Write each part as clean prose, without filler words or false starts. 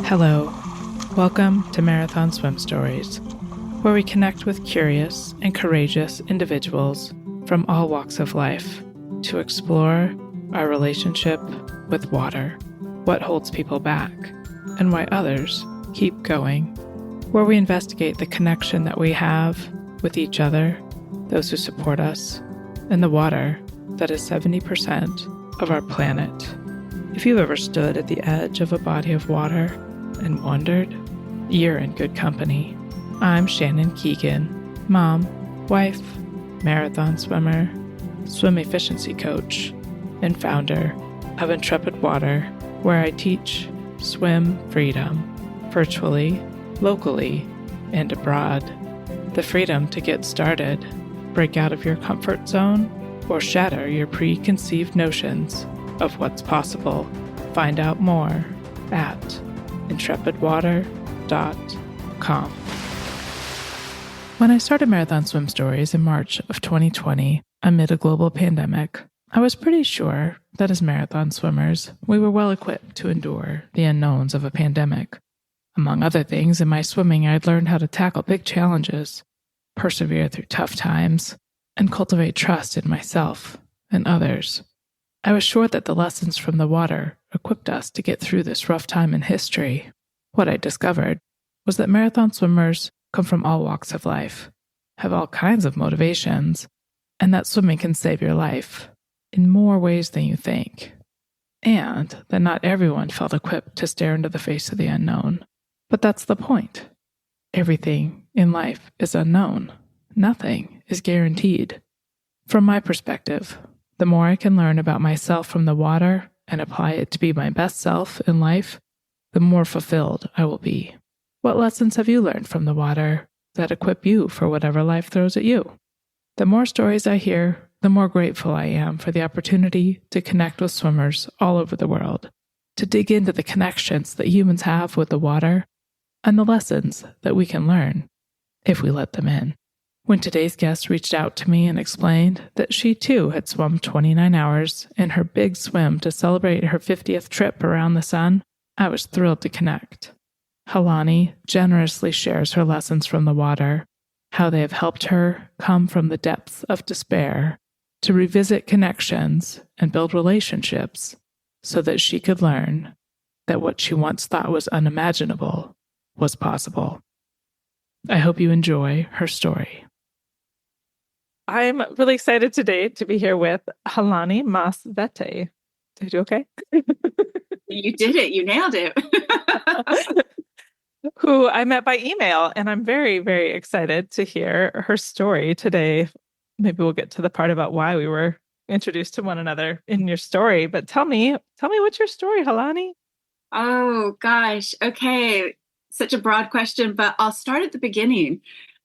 Hello, welcome to Marathon Swim Stories, where we connect with curious and courageous individuals from all walks of life to explore our relationship with water, what holds people back, and why others keep going, where we investigate the connection that we have with each other, those who support us, and the water that is 70% of our planet. If you've ever stood at the edge of a body of water and wondered, you're in good company. I'm Shannon Keegan, mom, wife, marathon swimmer, swim efficiency coach, and founder of Intrepid Water, where I teach swim freedom, virtually, locally, and abroad. The freedom to get started, break out of your comfort zone, or shatter your preconceived notions of what's possible. Find out more at intrepidwater.com. When I started Marathon Swim Stories in March of 2020, amid a global pandemic, I was pretty sure that as marathon swimmers, we were well equipped to endure the unknowns of a pandemic. Among other things, in my swimming, I'd learned how to tackle big challenges, persevere through tough times, and cultivate trust in myself and others. I was sure that the lessons from the water equipped us to get through this rough time in history. What I discovered was that marathon swimmers come from all walks of life, have all kinds of motivations, and that swimming can save your life in more ways than you think. And that not everyone felt equipped to stare into the face of the unknown. But that's the point. Everything in life is unknown. Nothing is guaranteed. From my perspective, the more I can learn about myself from the water and apply it to be my best self in life, the more fulfilled I will be. What lessons have you learned from the water that equip you for whatever life throws at you? The more stories I hear, the more grateful I am for the opportunity to connect with swimmers all over the world, to dig into the connections that humans have with the water and the lessons that we can learn if we let them in. When today's guest reached out to me and explained that she too had swum 29 hours in her big swim to celebrate her 50th trip around the sun, I was thrilled to connect. Halani generously shares her lessons from the water, how they have helped her come from the depths of despair to revisit connections and build relationships so that she could learn that what she once thought was unimaginable was possible. I hope you enjoy her story. I'm really excited today to be here with Halani Moss-Vete. Did I do okay? You did it. You nailed it. Who I met by email, and I'm very, very excited to hear her story today. Maybe we'll get to the part about why we were introduced to one another in your story, but tell me what's your story, Halani? Oh, gosh. Okay. Such a broad question, but I'll start at the beginning,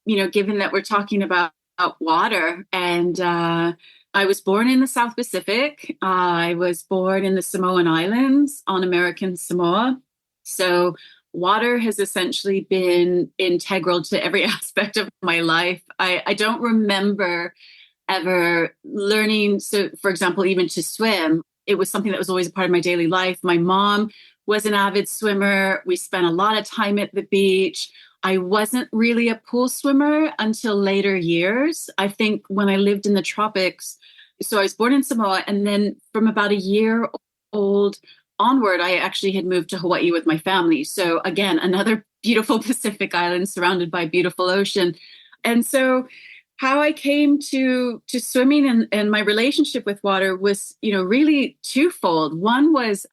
given that we're talking about water. And I was born in the South Pacific. I was born in the Samoan Islands on American Samoa. So water has essentially been integral to every aspect of my life. I don't remember ever learning. So, for example, even to swim, it was something that was always a part of my daily life. My mom was an avid swimmer. We spent a lot of time at the beach. I wasn't really a pool swimmer until later years. I think when I lived in the tropics, so I was born in Samoa, and then from about a year old onward, I actually had moved to Hawaii with my family. So again, another beautiful Pacific island surrounded by beautiful ocean. And so how I came to swimming and my relationship with water was, really twofold. One was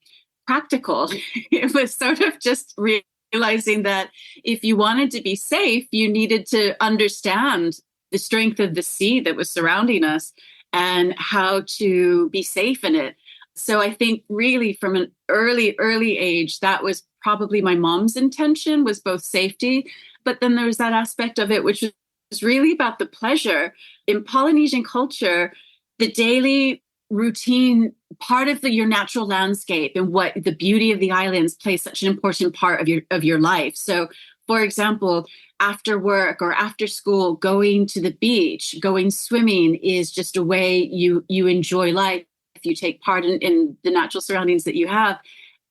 practical. It was sort of just realizing that if you wanted to be safe, you needed to understand the strength of the sea that was surrounding us and how to be safe in it. So I think really from an early age, that was probably my mom's intention, was both safety, but then there was that aspect of it, which was really about the pleasure. In Polynesian culture, the daily routine part of your natural landscape and what the beauty of the islands plays such an important part of your life. So, for example, after work or after school, going to the beach, going swimming is just a way you enjoy life. you take part in the natural surroundings that you have,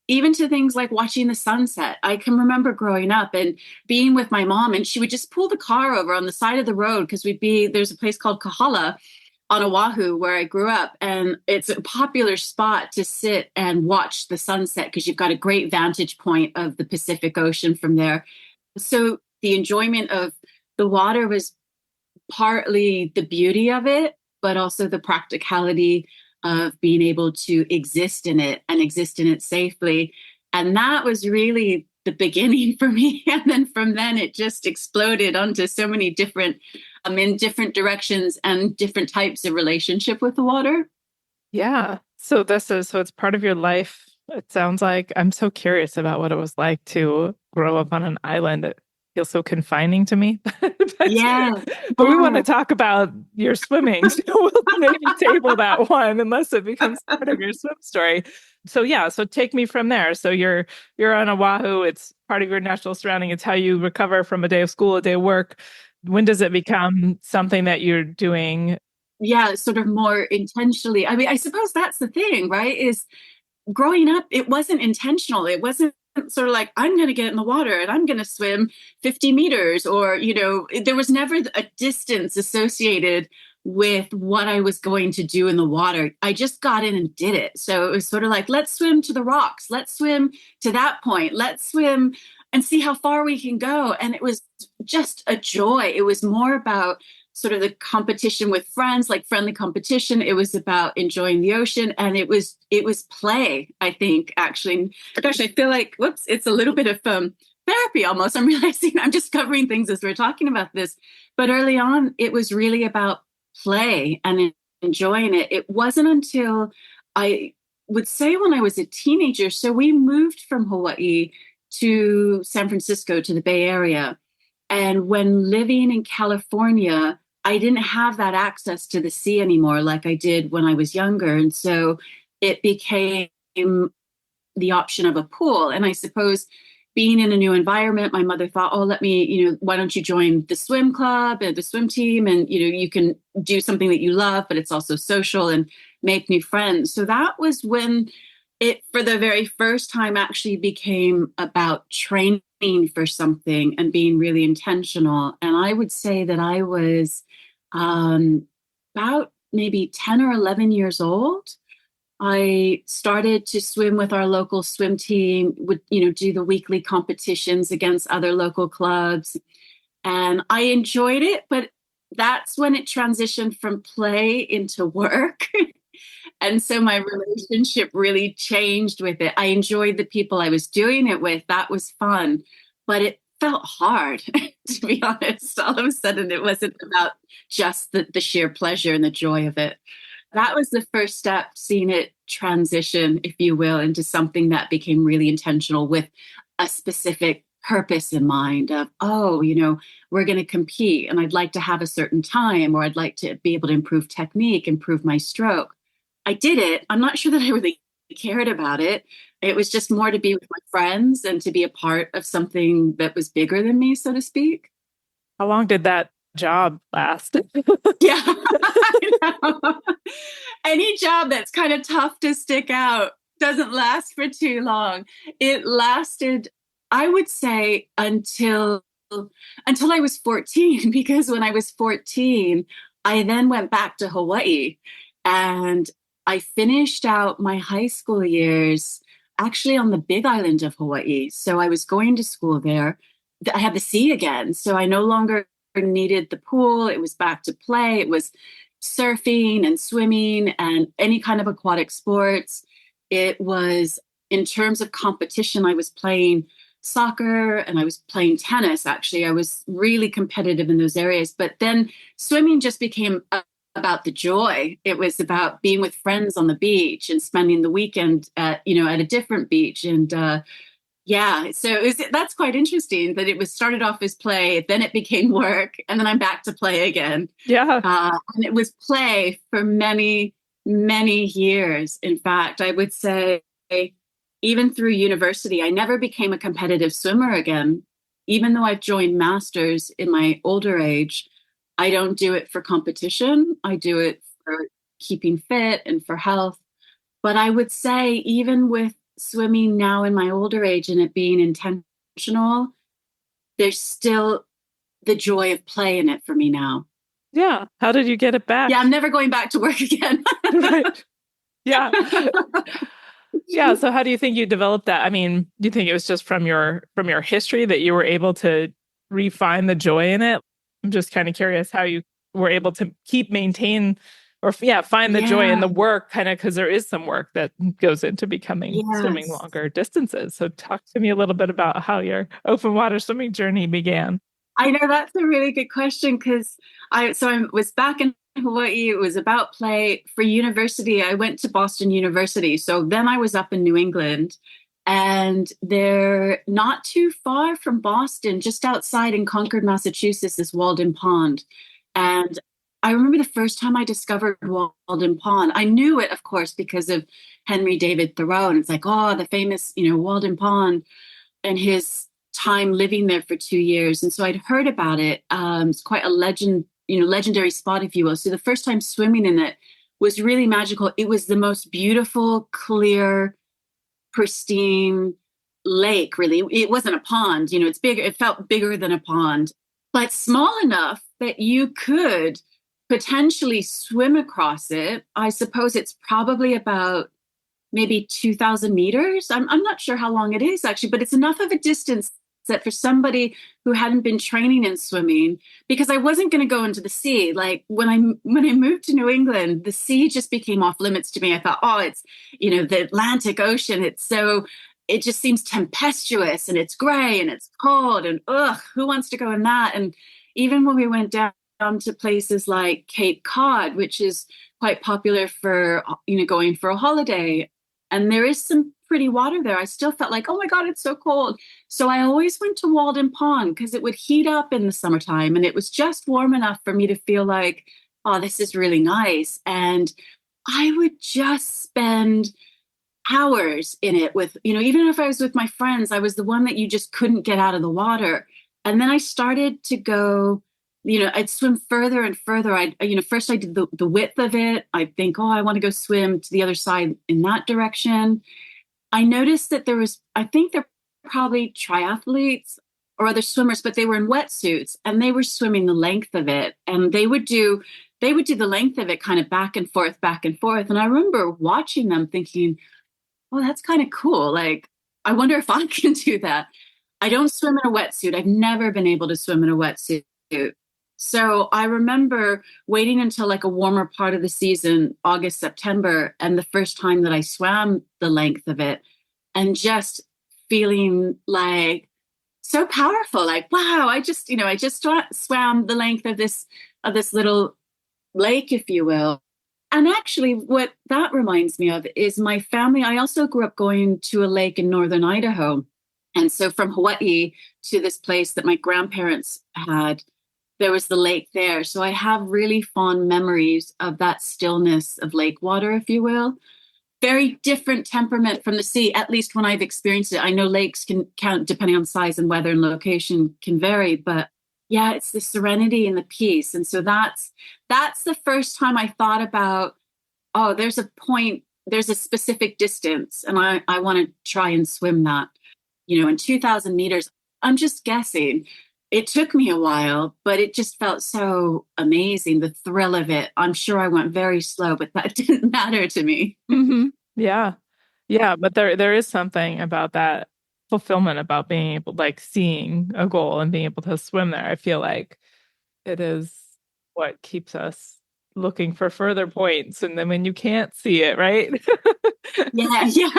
even to things like watching the sunset. I can remember growing up and being with my mom, and she would just pull the car over on the side of the road because there's a place called Kahala on Oahu where I grew up. And it's a popular spot to sit and watch the sunset because you've got a great vantage point of the Pacific Ocean from there. So the enjoyment of the water was partly the beauty of it, but also the practicality of being able to exist in it and exist in it safely. And that was really the beginning for me. And then from then it just exploded onto so many different, in different directions and different types of relationship with the water. Yeah. So it's part of your life. It sounds like. I'm so curious about what it was like to grow up on an island. It feels so confining to me. Yeah. But we want to talk about your swimming. So we'll maybe table that one unless it becomes part of your swim story. So yeah, so take me from there. So you're on Oahu, it's part of your natural surrounding. It's how you recover from a day of school, a day of work. When does it become something that you're doing? Yeah, sort of more intentionally. I mean, I suppose that's the thing, right? Is growing up, it wasn't intentional. It wasn't sort of like, I'm going to get in the water and I'm going to swim 50 meters, or, there was never a distance associated with what I was going to do in the water. I just got in and did it. So it was sort of like, let's swim to the rocks. Let's swim to that point. Let's swim and see how far we can go. And it was just a joy. It was more about sort of the competition with friends, like friendly competition. It was about enjoying the ocean, and it was play, I think, actually. Gosh, I feel like, whoops, it's a little bit of therapy almost. I'm realizing I'm discovering things as we're talking about this. But early on, it was really about play and enjoying it. It wasn't until I would say when I was a teenager. So we moved from Hawaii to San Francisco, to the Bay Area. And when living in California, I didn't have that access to the sea anymore like I did when I was younger. And so it became the option of a pool. And I suppose being in a new environment, my mother thought, oh, why don't you join the swim club and the swim team? And, you can do something that you love, but it's also social and make new friends. So that was when it, for the very first time, actually became about training for something and being really intentional. And I would say that I was about maybe 10 or 11 years old. I started to swim with our local swim team, would, do the weekly competitions against other local clubs. And I enjoyed it, but that's when it transitioned from play into work. And so my relationship really changed with it. I enjoyed the people I was doing it with. That was fun, but it felt hard, to be honest. All of a sudden, it wasn't about just the sheer pleasure and the joy of it. That was the first step, seeing it transition, if you will, into something that became really intentional with a specific purpose in mind of, we're going to compete and I'd like to have a certain time, or I'd like to be able to improve technique, improve my stroke. I did it. I'm not sure that I really cared about it. It was just more to be with my friends and to be a part of something that was bigger than me, so to speak. How long did that job last? Yeah, I know. Any job that's kind of tough to stick out doesn't last for too long. It lasted, I would say, until I was 14, because when I was 14, I then went back to Hawaii, and I finished out my high school years actually on the Big Island of Hawaii. So I was going to school there. I had the sea again. So I no longer needed the pool. It was back to play. It was surfing and swimming and any kind of aquatic sports. It was, in terms of competition, I was playing soccer and I was playing tennis. Actually, I was really competitive in those areas. But then swimming just became about the joy. It was about being with friends on the beach and spending the weekend at a different beach. And so that's quite interesting that it was started off as play, then it became work, and then I'm back to play again. Yeah. And it was play for many, many years. In fact, I would say even through university, I never became a competitive swimmer again. Even though I've joined masters in my older age, I don't do it for competition. I do it for keeping fit and for health. But I would say, even with swimming now in my older age and it being intentional, there's still the joy of play in it for me now. Yeah. How did you get it Yeah, back? I'm never going back to work again. Right. Yeah. Yeah. So how do you think you developed that? I mean, do you think it was just from your history that you were able to refine the joy in it? I'm just kind of curious how you were able to maintain or yeah, find the joy in Yeah, the work, kind of because there is some work that goes into becoming swimming yes. longer distances. So talk to me a little bit about how your open water swimming journey began. I know that's a really good question because I was back in Hawaii. It was about play for university. I went to Boston University. So then I was up in New England, and they're not too far from Boston, just outside in Concord, Massachusetts, is Walden Pond. And I remember the first time I discovered Walden Pond. I knew it, of course, because of Henry David Thoreau. And it's like, oh, the famous, Walden Pond and his time living there for 2 years. And so I'd heard about it. It's quite a legendary spot, if you will. So the first time swimming in it was really magical. It was the most beautiful, clear, pristine lake, really. It wasn't a pond, it's bigger. It felt bigger than a pond, but small enough that you could potentially swim across it. I suppose it's probably about maybe 2,000 meters. I'm not sure how long it is actually, but it's enough of a distance that for somebody who hadn't been training in swimming, because I wasn't going to go into the sea. Like when I moved to New England, the sea just became off limits to me. I thought, oh, it's, the Atlantic Ocean. It just seems tempestuous and it's gray and it's cold and ugh, who wants to go in that? And even when we went down to places like Cape Cod, which is quite popular for, going for a holiday, and there is some pretty water there, I still felt like, oh my God, it's so cold. So I always went to Walden Pond because it would heat up in the summertime and it was just warm enough for me to feel like, oh, this is really nice. And I would just spend hours in it with, even if I was with my friends, I was the one that you just couldn't get out of the water. And then I started to go, I'd swim further and further. First I did the width of it. I'd think, oh, I want to go swim to the other side in that direction. I noticed that I think they're probably triathletes or other swimmers, but they were in wetsuits and they were swimming the length of it. And they would do the length of it kind of back and forth, back and forth. And I remember watching them thinking, oh, that's kind of cool. Like, I wonder if I can do that. I don't swim in a wetsuit. I've never been able to swim in a wetsuit. So I remember waiting until like a warmer part of the season, August, September, and the first time that I swam the length of it and just feeling like so powerful, like, wow, I just swam the length of this little lake, if you will. And actually, what that reminds me of is my family. I also grew up going to a lake in northern Idaho. And so from Hawaii to this place that my grandparents had, there was the lake there. So I have really fond memories of that stillness of lake water, if you will. Very different temperament from the sea, at least when I've experienced it. I know lakes can count, depending on size and weather and location, can vary, but yeah, it's the serenity and the peace. And so that's the first time I thought about, oh, there's a point, there's a specific distance, and I want to try and swim that. In 2,000 meters, I'm just guessing. It took me a while, but it just felt so amazing, the thrill of it. I'm sure I went very slow, but that didn't matter to me. Mm-hmm. Yeah. Yeah. But there is something about that fulfillment about being able, like seeing a goal and being able to swim there. I feel like it is what keeps us looking for further points. And then when you can't see it, right? Yeah, yeah.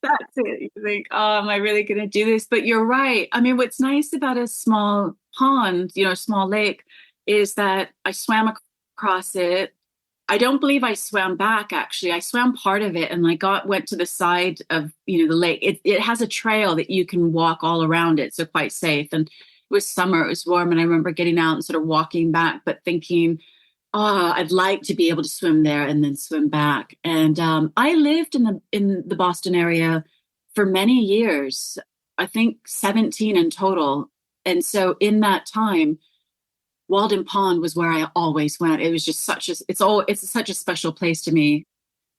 That's it. You think, oh, am I really going to do this? But you're right. I mean, what's nice about a small pond, a small lake, is that I swam across it. I don't believe I swam back, actually. I swam part of it and went to the side of, the lake. It has a trail that you can walk all around it, so quite safe. And it was summer, it was warm, and I remember getting out and sort of walking back, but thinking, oh, I'd like to be able to swim there and then swim back. And I lived in the Boston area for many years, I think 17 in total. And so in that time, Walden Pond was where I always went. It was just it's such a special place to me.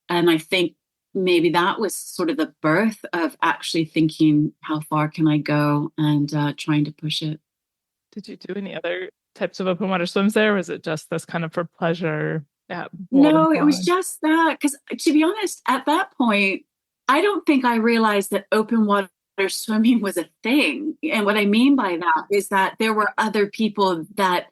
And I think maybe that was sort of the birth of actually thinking, how far can I go, and trying to push it. Did you do any other types of open water swims there? Or was it just this kind of for pleasure at Walden No, it was Pond? just that. Because to be honest, at that point, I don't think I realized that open water swimming was a thing. And what I mean by that is that there were other people that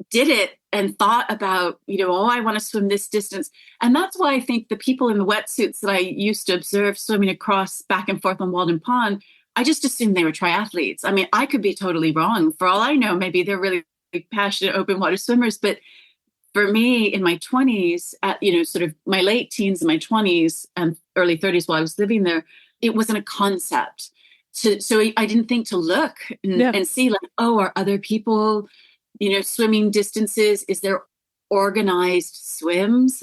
did it and thought about, oh, I want to swim this distance. And that's why I think the people in the wetsuits that I used to observe swimming across back and forth on Walden Pond, I just assumed they were triathletes. I mean, I could be totally wrong. For all I know, maybe they're really passionate open water swimmers. But for me, in my 20s, sort of my late teens and my 20s and early 30s while I was living there, it wasn't a concept. So I didn't think to look and see, like, oh, are other people swimming distances? Is there organized swims?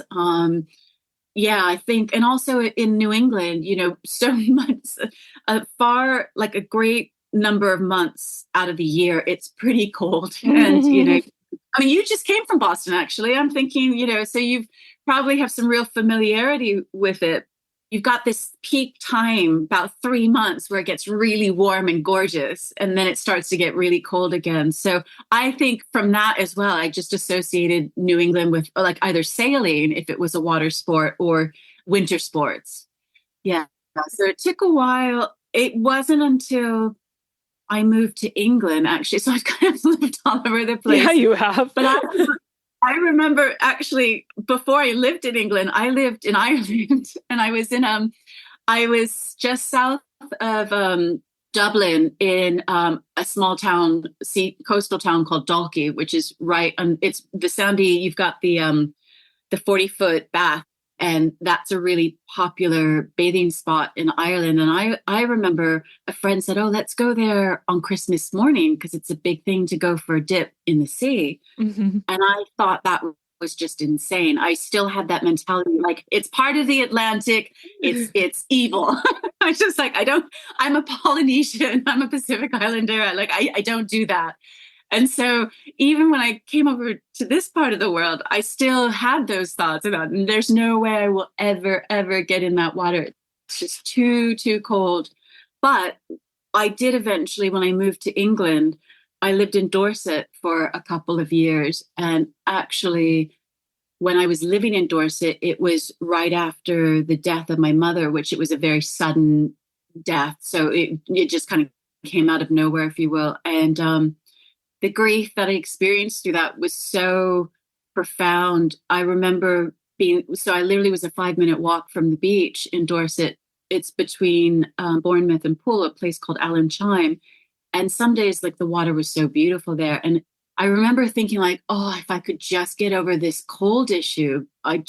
Yeah, I think, and also in New England, so much, like a great number of months out of the year, it's pretty cold. And, I mean, you just came from Boston, actually. I'm thinking, so you've probably have some real familiarity with it. You've got this peak time, about 3 months, where it gets really warm and gorgeous, and then it starts to get really cold again. So I think from that as well, I just associated New England with like either sailing, if it was a water sport, or winter sports. Yeah. So it took a while. It wasn't until I moved to England, actually. So I've kind of lived all over the place. Yeah, you have. But I remember actually before I lived in England, I lived in Ireland, and I was just south of Dublin in a small town, coastal town called Dalkey, which is right on, it's the sandy. You've got the 40-foot bath, and that's a really popular bathing spot in Ireland. And I remember a friend said, "Oh, let's go there on Christmas morning because it's a big thing to go for a dip in the sea." Mm-hmm. And I thought that was just insane. I still had that mentality, like, it's part of the Atlantic. It's evil. I was just like, I'm a Polynesian. I'm a Pacific Islander. I don't do that. And so even when I came over to this part of the world, I still had those thoughts about, and there's no way I will ever get in that water. It's just too cold. But I did eventually, when I moved to England, I lived in Dorset for a couple of years. And actually, when I was living in Dorset, it was right after the death of my mother, which it was a very sudden death. So it just kind of came out of nowhere, if you will. And the grief that I experienced through that was so profound. I remember I literally was a 5-minute walk from the beach in Dorset. It's between Bournemouth and Poole, a place called Allen Chime. And some days, like, the water was so beautiful there. And I remember thinking, like, oh, if I could just get over this cold issue, I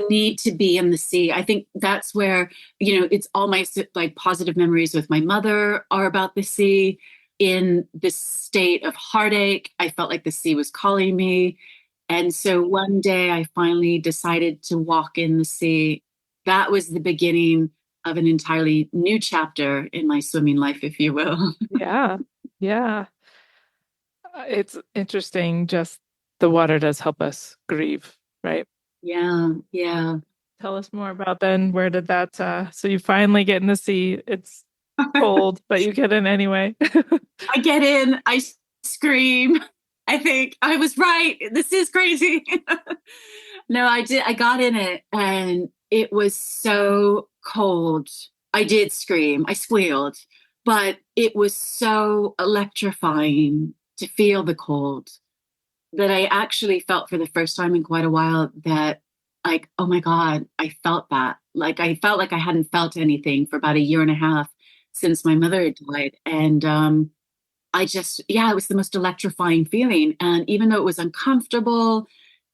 need to be in the sea. I think that's where, it's all my like positive memories with my mother are about the sea. In this state of heartache, I felt like the sea was calling me. And so one day I finally decided to walk in the sea. That was the beginning of an entirely new chapter in my swimming life, if you will. Yeah. Yeah. It's interesting. Just the water does help us grieve, right? Yeah. Yeah. Tell us more about then. Where did that, so you finally get in the sea. It's cold, but you get in anyway. I get in, I scream. I think I was right. This is crazy. No, I did. I got in it, and it was so cold. I did scream. I squealed, but it was so electrifying to feel the cold that I actually felt for the first time in quite a while that, like, oh my God, I felt that. Like, I felt like I hadn't felt anything for about a year and a half since my mother had died. And it was the most electrifying feeling. And even though it was uncomfortable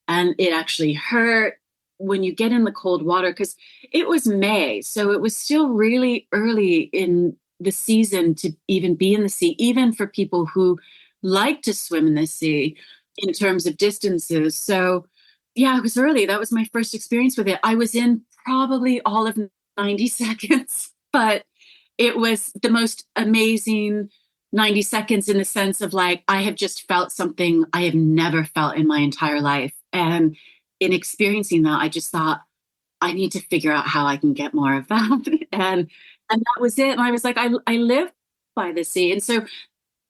and it actually hurt when you get in the cold water, because it was May, so it was still really early in the season to even be in the sea, even for people who like to swim in the sea in terms of distances. So yeah, it was early. That was my first experience with it. I was in probably all of 90 seconds, but it was the most amazing 90 seconds in the sense of, like, I have just felt something I have never felt in my entire life. And in experiencing that, I just thought, I need to figure out how I can get more of that. And that was it. And I was like, I live by the sea. And so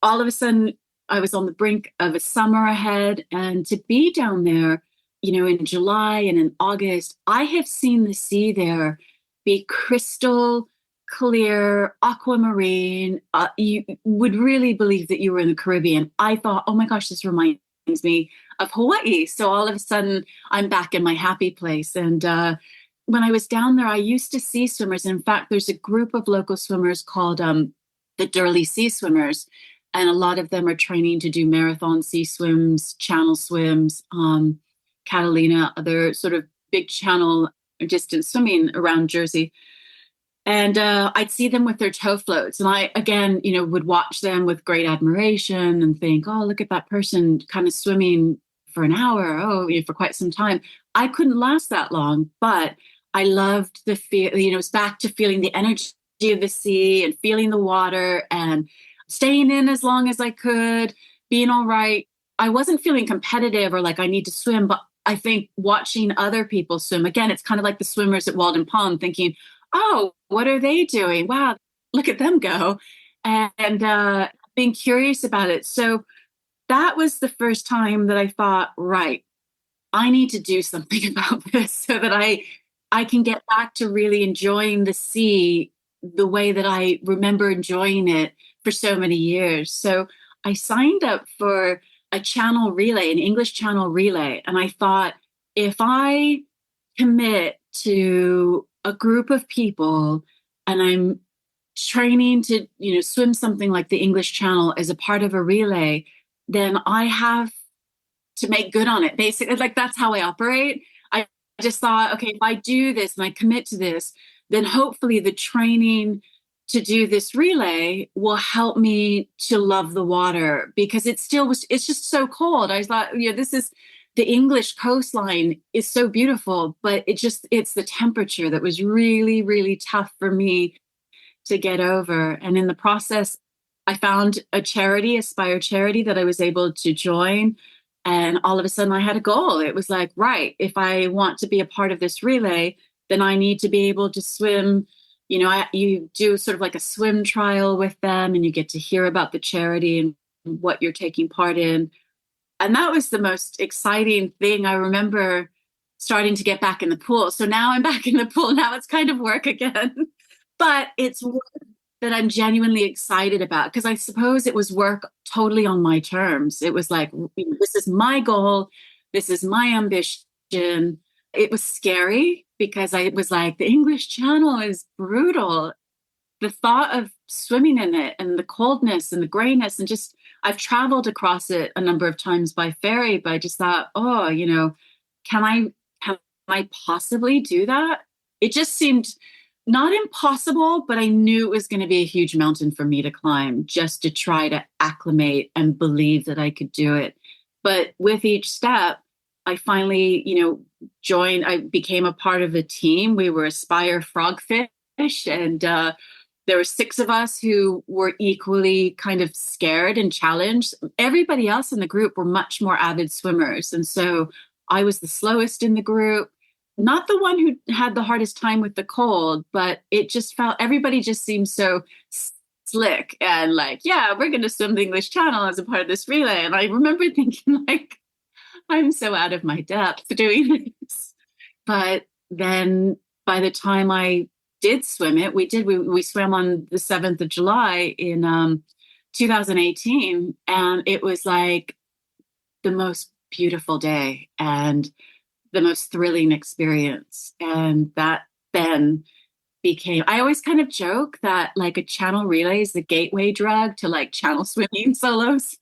all of a sudden I was on the brink of a summer ahead, and to be down there, in July and in August, I have seen the sea there be crystal clear, aquamarine. You would really believe that you were in the Caribbean. I thought, oh my gosh, this reminds me of Hawaii. So all of a sudden I'm back in my happy place. And when I was down there, I used to see swimmers. In fact, there's a group of local swimmers called the Durley Sea Swimmers, and a lot of them are training to do marathon sea swims, channel swims, Catalina, other sort of big channel distance swimming around Jersey. And I'd see them with their tow floats. And I, again, would watch them with great admiration and think, oh, look at that person kind of swimming for an hour, for quite some time. I couldn't last that long, but I loved the feel, it's back to feeling the energy of the sea and feeling the water and staying in as long as I could, being all right. I wasn't feeling competitive or like I need to swim, but I think watching other people swim, again, it's kind of like the swimmers at Walden Pond thinking, oh, what are they doing? Wow, look at them go. And being curious about it. So that was the first time that I thought, right, I need to do something about this so that I can get back to really enjoying the sea the way that I remember enjoying it for so many years. So I signed up for a channel relay, an English channel relay. And I thought, if I commit to a group of people and I'm training to, swim something like the English Channel as a part of a relay, then I have to make good on it. Basically, like that's how I operate. I just thought, okay, if I do this and I commit to this, then hopefully the training to do this relay will help me to love the water, because it's just so cold. I thought, this is the English coastline is so beautiful, but it's the temperature that was really, really tough for me to get over. And in the process, I found a charity, Aspire Charity, that I was able to join. And all of a sudden I had a goal. It was like, right, if I want to be a part of this relay, then I need to be able to swim. You do sort of like a swim trial with them, and you get to hear about the charity and what you're taking part in. And that was the most exciting thing. I remember starting to get back in the pool. So now I'm back in the pool. Now it's kind of work again, but it's work that I'm genuinely excited about, because I suppose it was work totally on my terms. It was like, this is my goal. This is my ambition. It was scary because I was like, the English Channel is brutal. The thought of swimming in it and the coldness and the grayness, and just, I've traveled across it a number of times by ferry, but I just thought, can I possibly do that? It just seemed not impossible, but I knew it was going to be a huge mountain for me to climb just to try to acclimate and believe that I could do it. But with each step, I finally, joined, I became a part of a team. We were Aspire Frogfish, and there were 6 of us who were equally kind of scared and challenged. Everybody else in the group were much more avid swimmers. And so I was the slowest in the group, not the one who had the hardest time with the cold, but it just felt, everybody just seemed so slick and like, yeah, we're going to swim the English Channel as a part of this relay. And I remember thinking like, I'm so out of my depth doing this. But then by the time I did swim it, we swam on the 7th of July in 2018. And it was like the most beautiful day and the most thrilling experience. And that then became, I always kind of joke that like a channel relay is the gateway drug to like channel swimming solos.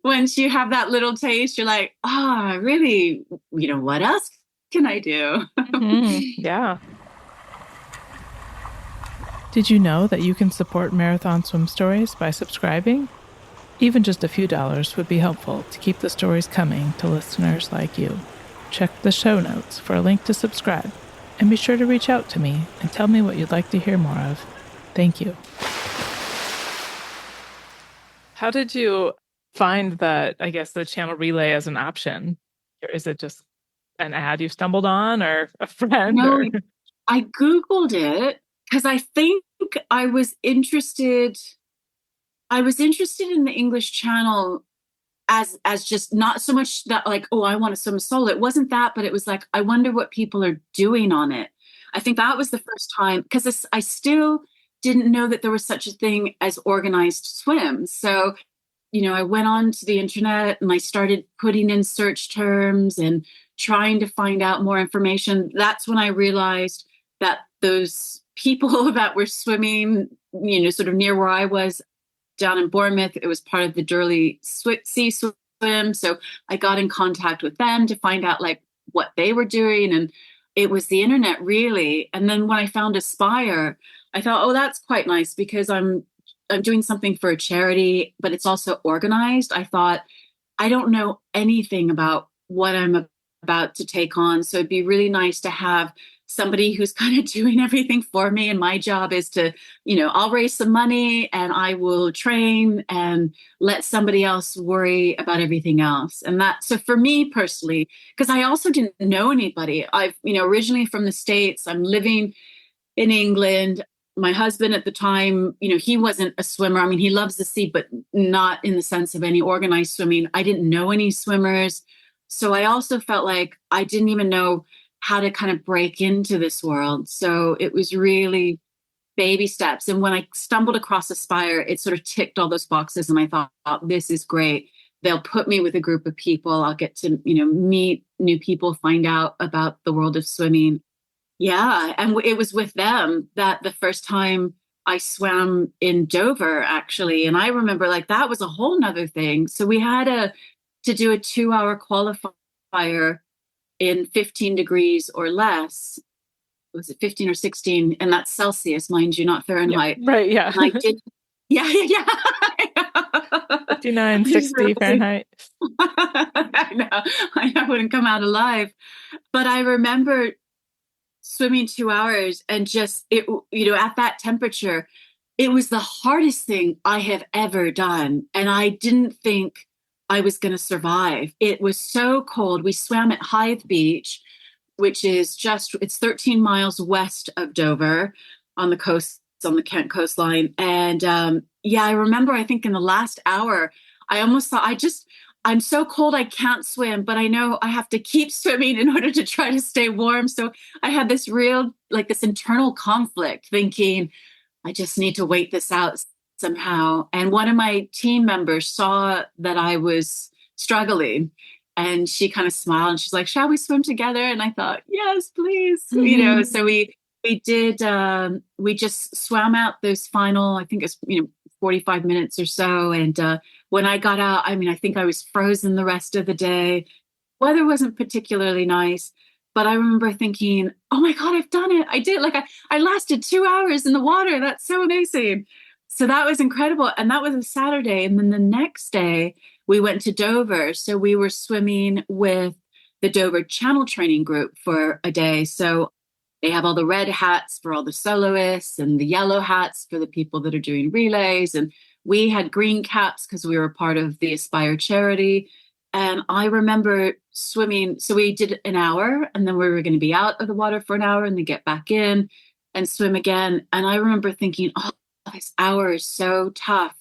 Once you have that little taste, you're like, really, what else can I do? Yeah. Did you know that you can support Marathon Swim Stories by subscribing? Even just a few dollars would be helpful to keep the stories coming to listeners like you. Check the show notes for a link to subscribe, and be sure to reach out to me and tell me what you'd like to hear more of. Thank you. How did you find that, I guess, the channel relay as an option? Or is it just an ad you stumbled on or a friend No, or I Googled it because I think I was interested. I was interested in the English Channel as just not so much that like, oh, I want to swim solo. It wasn't that, but it was like, I wonder what people are doing on it. I think that was the first time because I still didn't know that there was such a thing as organized swims. So, I went on to the internet and I started putting in search terms and trying to find out more information. That's when I realized that those people that were swimming, sort of near where I was down in Bournemouth. It was part of the Durley Sea Swim. So I got in contact with them to find out like what they were doing. And it was the internet really. And then when I found Aspire, I thought, oh, that's quite nice because I'm doing something for a charity, but it's also organized. I thought, I don't know anything about what I'm about to take on. So it'd be really nice to have somebody who's kind of doing everything for me. And my job is to, I'll raise some money and I will train and let somebody else worry about everything else. And so for me personally, because I also didn't know anybody, I've, originally from the States, I'm living in England. My husband at the time, he wasn't a swimmer. I mean, he loves the sea, but not in the sense of any organized swimming. I didn't know any swimmers. So I also felt like I didn't even know how to kind of break into this world. So it was really baby steps. And when I stumbled across Aspire, it sort of ticked all those boxes. And I thought, oh, this is great. They'll put me with a group of people. I'll get to, meet new people, find out about the world of swimming. Yeah. And it was with them that the first time I swam in Dover, actually. And I remember like that was a whole nother thing. So we had to do a 2-hour qualifier in 15 degrees or less. Was it 15 or 16? And that's Celsius, mind you, not yeah, Fahrenheit. right. Yeah. And I did. Yeah, yeah, yeah. 59, 60 Fahrenheit. I know. I wouldn't come out alive. But I remember swimming 2 hours and just it, at that temperature, it was the hardest thing I have ever done. And I didn't think I was going to survive. It was so cold. We swam at Hythe Beach, which is it's 13 miles west of Dover on the coast, on the Kent coastline. And yeah, I remember, I think in the last hour, I almost thought I'm so cold I can't swim, but I know I have to keep swimming in order to try to stay warm. So I had this real, like this internal conflict thinking, I just need to wait this out somehow. And one of my team members saw that I was struggling and she kind of smiled and she's like, shall we swim together? And I thought, yes, please. So we did, we just swam out those final, I think it's, 45 minutes or so. And when I got out, I mean, I think I was frozen the rest of the day. Weather wasn't particularly nice, but I remember thinking, oh my God, I've done it. I did. Like I lasted 2 hours in the water. That's so amazing. So that was incredible. And that was a Saturday. And then the next day we went to Dover. So we were swimming with the Dover Channel Training Group for a day. So they have all the red hats for all the soloists and the yellow hats for the people that are doing relays. And we had green caps because we were part of the Aspire charity. And I remember swimming. So we did an hour and then we were going to be out of the water for an hour and then get back in and swim again. And I remember thinking, oh, this hour is so tough.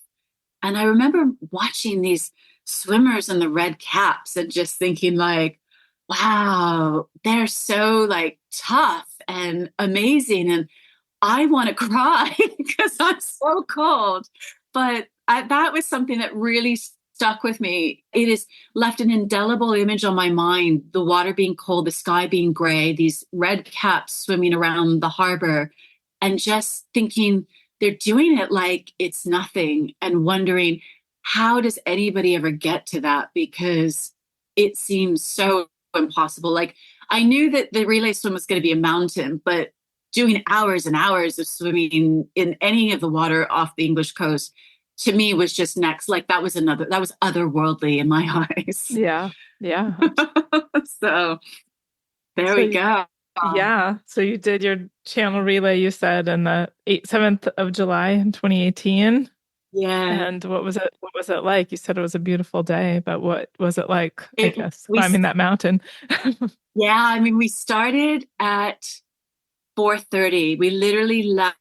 And I remember watching these swimmers in the red caps and just thinking like, wow, they're so like tough and amazing. And I want to cry because I'm so cold. But that was something that really stuck with me. It has left an indelible image on my mind. The water being cold, the sky being gray, these red caps swimming around the harbor, and just thinking they're doing it like it's nothing and wondering, how does anybody ever get to that? Because it seems so impossible. Like I knew that the relay swim was going to be a mountain, but doing hours and hours of swimming in any of the water off the English coast to me was just next. Like that was otherworldly in my eyes. Yeah. Yeah. So there we go. Yeah. So you did your channel relay, you said, on the 7th of July in 2018. Yeah. And what was it like? You said it was a beautiful day, but what was it like, I It, guess, we, climbing that mountain? yeah, I mean, we started at 4:30. We literally left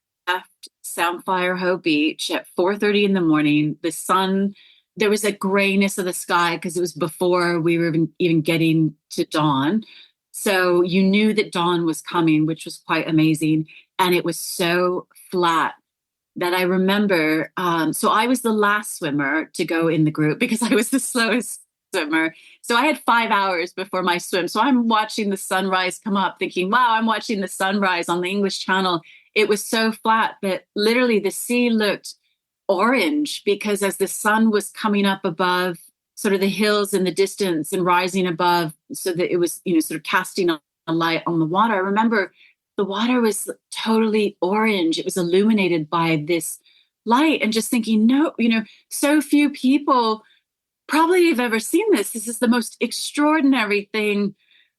Samphire Hoe Beach at 4:30 in the morning. The sun, there was a grayness of the sky because it was before we were even getting to dawn. So you knew that dawn was coming, which was quite amazing. And it was so flat that I remember. So I was the last swimmer to go in the group because I was the slowest swimmer. So I had 5 hours before my swim. So I'm watching the sunrise come up, thinking, wow, I'm watching the sunrise on the English Channel. It was so flat that literally the sea looked orange because as the sun was coming up above sort of the hills in the distance and rising above, so that it was, sort of casting a light on the water. I remember the water was totally orange. It was illuminated by this light, and just thinking, no, so few people probably have ever seen this. This is the most extraordinary thing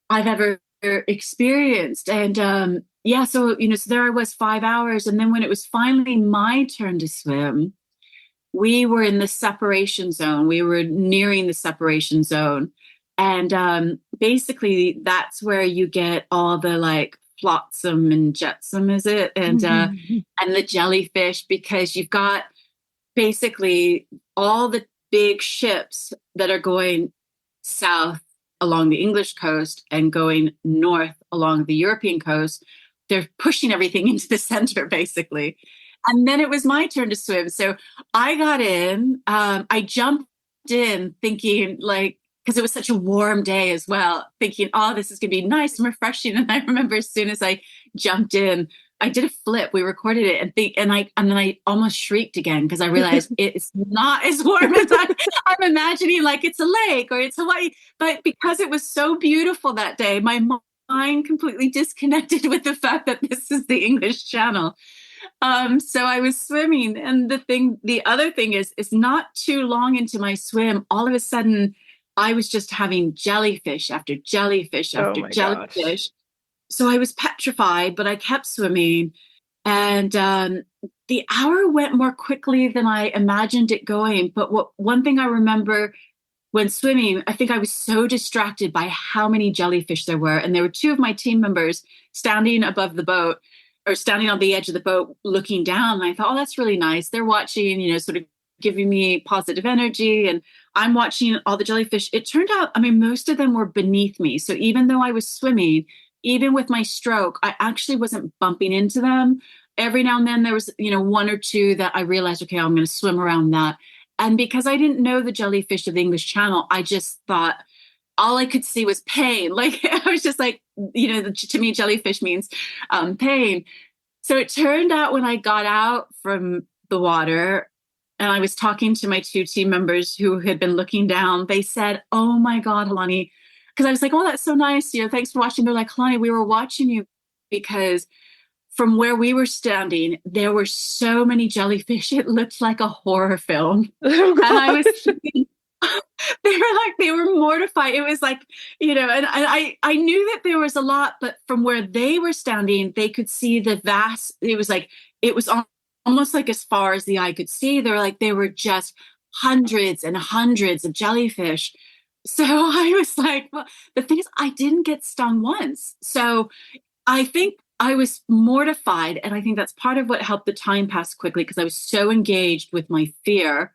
I've ever experienced. And yeah, so there I was 5 hours. And then when it was finally my turn to swim, we were in the separation zone. We were nearing the separation zone. And basically, that's where you get all the like flotsam and jetsam, is it? And the jellyfish, because you've got basically all the big ships that are going south along the English coast and going north along the European coast. They're pushing everything into the center, basically. And then it was my turn to swim. So I got in. I jumped in thinking, like, because it was such a warm day as well, thinking, oh, this is going to be nice and refreshing. And I remember as soon as I jumped in, I did a flip. We recorded it, and then I almost shrieked again because I realized it's not as warm as I'm imagining. Like it's a lake or it's Hawaii, but because it was so beautiful that day, my mind completely disconnected with the fact that this is the English Channel. So I was swimming, and the other thing is not too long into my swim, all of a sudden, I was just having jellyfish after jellyfish Oh after my gosh. jellyfish. So I was petrified, but I kept swimming. And the hour went more quickly than I imagined it going. But one thing I remember when swimming, I think I was so distracted by how many jellyfish there were. And there were two of my team members standing above the boat or standing on the edge of the boat looking down. And I thought, oh, that's really nice. They're watching, sort of giving me positive energy. And I'm watching all the jellyfish. It turned out, I mean, most of them were beneath me. So even though I was swimming, even with my stroke, I actually wasn't bumping into them. Every now and then there was, one or two that I realized, okay, I'm going to swim around that. And because I didn't know the jellyfish of the English Channel, I just thought all I could see was pain. Like I was just like, to me, jellyfish means pain. So it turned out when I got out from the water and I was talking to my two team members who had been looking down, they said, oh my God, Halani, because I was like, oh, that's so nice. Thanks for watching. They're like, Halani, we were watching you because from where we were standing, there were so many jellyfish. It looked like a horror film. Oh And I was gosh. thinking, they were mortified. It was like, and I knew that there was a lot, but from where they were standing, they could see the vast, it was almost like as far as the eye could see. They were just hundreds and hundreds of jellyfish. So I was like, well, the thing is, I didn't get stung once. So I think I was mortified. And I think that's part of what helped the time pass quickly because I was so engaged with my fear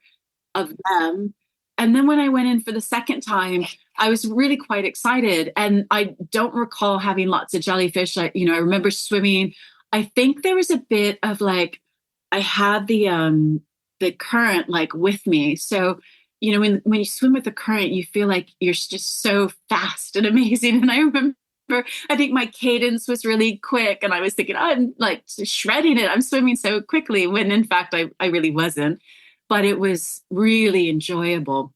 of them. And then when I went in for the second time, I was really quite excited. And I don't recall having lots of jellyfish. I remember swimming. I think there was a bit of like, I had the current like with me. So, when you swim with the current, you feel like you're just so fast and amazing. And I remember I think my cadence was really quick and I was thinking, oh, I'm like shredding it. I'm swimming so quickly when in fact I really wasn't, but it was really enjoyable.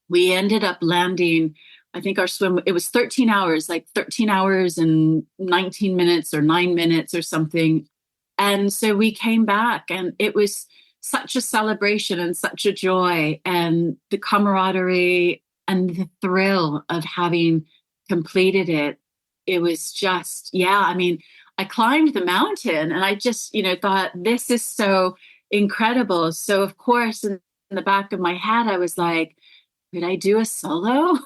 We ended up landing, I think our swim, it was 13 hours, like 13 hours and 19 minutes or 9 minutes or something. And so we came back and it was such a celebration and such a joy and the camaraderie and the thrill of having completed it. It was just, yeah, I mean, I climbed the mountain and I just, thought this is so incredible. So of course, in the back of my head, I was like, could I do a solo?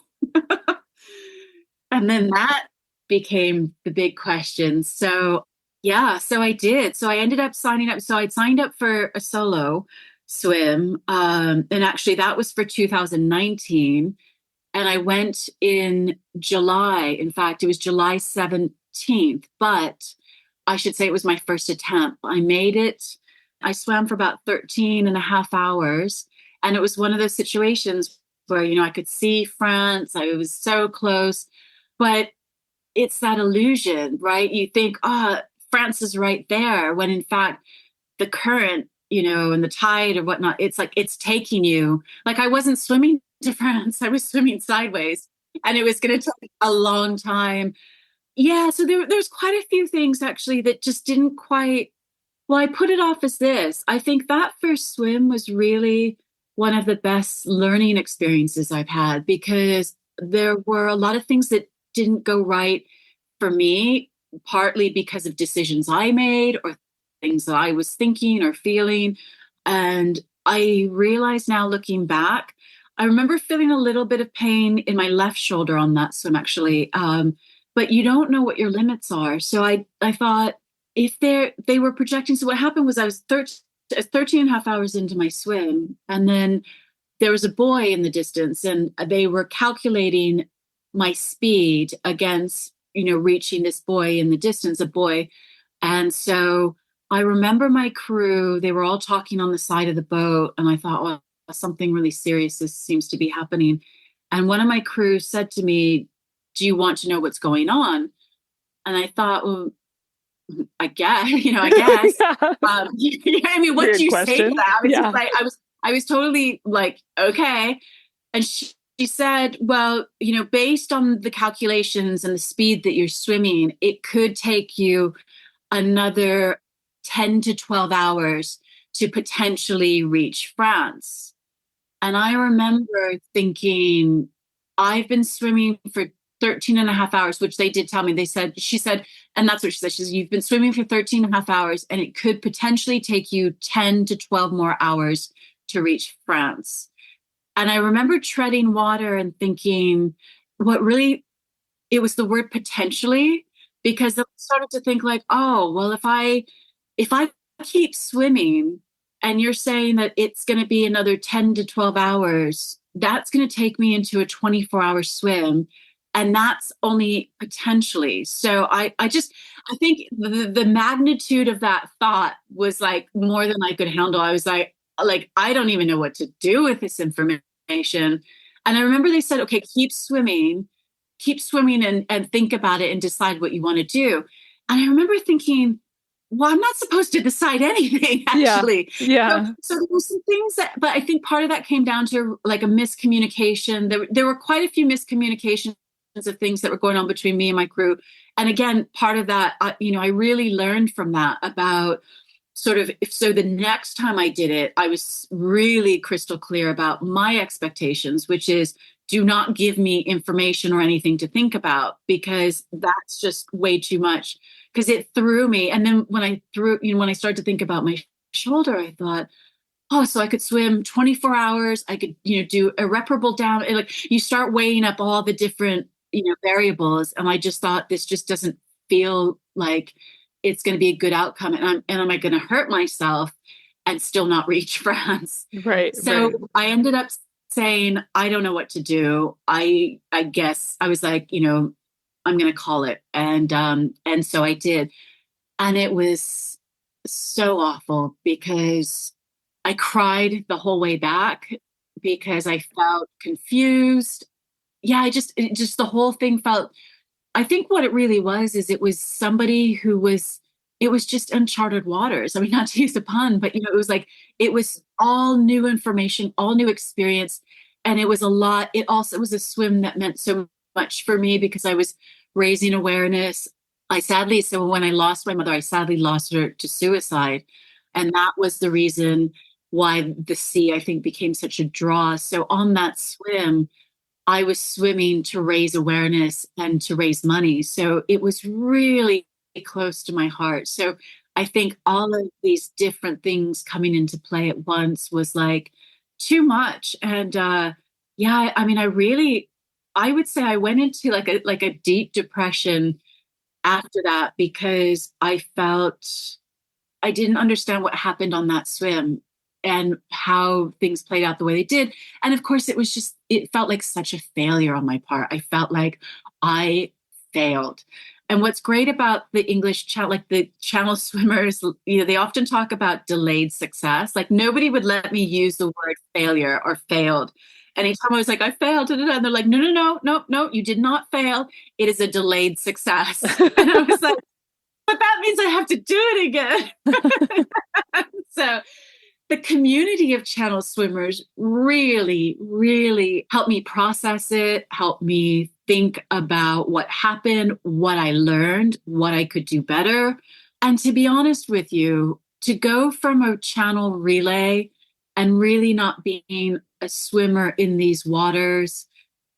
And then that became the big question. So yeah, so I did. So I ended up signing up. So I'd signed up for a solo swim. And actually that was for 2019. And I went in July. In fact, it was July 17th, but I should say it was my first attempt. I made it. I swam for about 13 and a half hours. And it was one of those situations where, I could see France. I was so close, but it's that illusion, right? You think, oh, France is right there, when in fact, the current, and the tide or whatnot, it's like it's taking you. Like I wasn't swimming to France, I was swimming sideways, and it was going to take a long time. Yeah, so there's quite a few things actually that just didn't quite. Well, I put it off as this. I think that first swim was really one of the best learning experiences I've had, because there were a lot of things that didn't go right for me, partly because of decisions I made or things that I was thinking or feeling. And I realize now, looking back, I remember feeling a little bit of pain in my left shoulder on that swim, actually. But you don't know what your limits are. So I thought, if they were projecting. So what happened was I was 13 and a half hours into my swim, and then there was a boy in the distance, and they were calculating my speed against, reaching this boy in the distance, a boy. And so I remember my crew, they were all talking on the side of the boat, and I thought, well, something really serious this seems to be happening. And one of my crew said to me, do you want to know what's going on? And I thought, well, I guess, I guess. Yeah. I mean, what Weird do you say to question. that? It's Yeah. just like I was totally like, okay. And she said, well, based on the calculations and the speed that you're swimming, it could take you another 10 to 12 hours to potentially reach France. And I remember thinking, I've been swimming for 13 and a half hours, which they did tell me. She said, and that's what she said. She said, you've been swimming for 13 and a half hours, and it could potentially take you 10 to 12 more hours to reach France. And I remember treading water and thinking, it was the word potentially, because I started to think like, oh, well, if I keep swimming and you're saying that it's going to be another 10 to 12 hours, that's going to take me into a 24-hour swim. And that's only potentially. So I think the magnitude of that thought was like more than I could handle. I was like, I don't even know what to do with this information. And I remember they said, okay, keep swimming and think about it and decide what you want to do. And I remember thinking, well, I'm not supposed to decide anything, actually. Yeah. So there were some things but I think part of that came down to like a miscommunication. There were quite a few miscommunications of things that were going on between me and my crew. And again, part of that, I really learned from that about so the next time I did it, I was really crystal clear about my expectations, which is, do not give me information or anything to think about, because that's just way too much, because it threw me. And then when I started to think about my shoulder, I thought, oh, so I could swim 24 hours. I could, do irreparable damage. Like you start weighing up all the different, variables. And I just thought, this just doesn't feel like it's going to be a good outcome. And am I going to hurt myself and still not reach France? Right. So right. I ended up saying, I don't know what to do. I guess I was like, I'm going to call it. And so I did. And it was so awful, because I cried the whole way back, because I felt confused. Yeah, the whole thing felt, I think what it really was is it was somebody it was just uncharted waters. I mean, not to use a pun, but it was like, it was all new information, all new experience. And it was a lot. It also was a swim that meant so much for me, because I was raising awareness. So when I lost my mother, I sadly lost her to suicide. And that was the reason why the sea, I think, became such a draw. So on that swim, I was swimming to raise awareness and to raise money. So it was really close to my heart. So I think all of these different things coming into play at once was like too much. And yeah, I mean, I would say I went into like a deep depression after that because I felt I didn't understand what happened on that swim and how things played out the way they did. And of course, it felt like such a failure on my part. I felt like I failed. And what's great about the English channel, like the channel swimmers, they often talk about delayed success. Like nobody would let me use the word failure or failed. Anytime I was like, I failed, da, da, da, and they're like, no, no, no, no, no, you did not fail. It is a delayed success. And I was like, but that means I have to do it again. So the community of channel swimmers really, really helped me process it, helped me think about what happened, what I learned, what I could do better. And to be honest with you, to go from a channel relay and really not being a swimmer in these waters,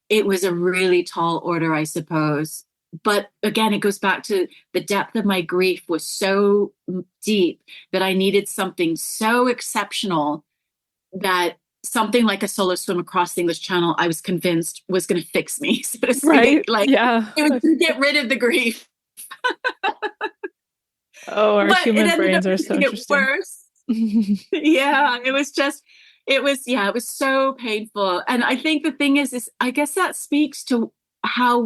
it was a really tall order, I suppose. But again, it goes back to the depth of my grief was so deep that I needed something so exceptional that something like a solo swim across the English Channel, I was convinced was going to fix me, so to speak. Right. Like, yeah. it would get rid of the grief. Oh, our But human it ended brains up are so making it interesting. worse. Yeah, it was so painful. And I think the thing is I guess that speaks to how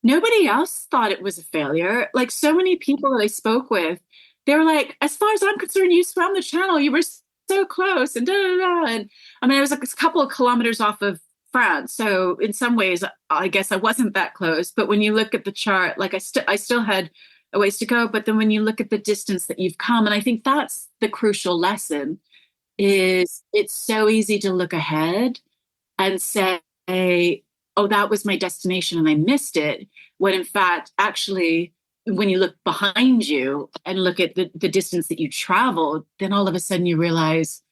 nobody else thought it was a failure. Like so many people that I spoke with, they were like, as far as I'm concerned, you swam the channel. You were so close and da da da. And I mean, I was like a couple of kilometers off of France. So in some ways, I guess I wasn't that close. But when you look at the chart, like I still had a ways to go. But then when you look at the distance that you've come, and I think that's the crucial lesson, is it's so easy to look ahead and say, oh, that was my destination and I missed it. When in fact, actually, when you look behind you and look at the distance that you traveled, then all of a sudden you realize,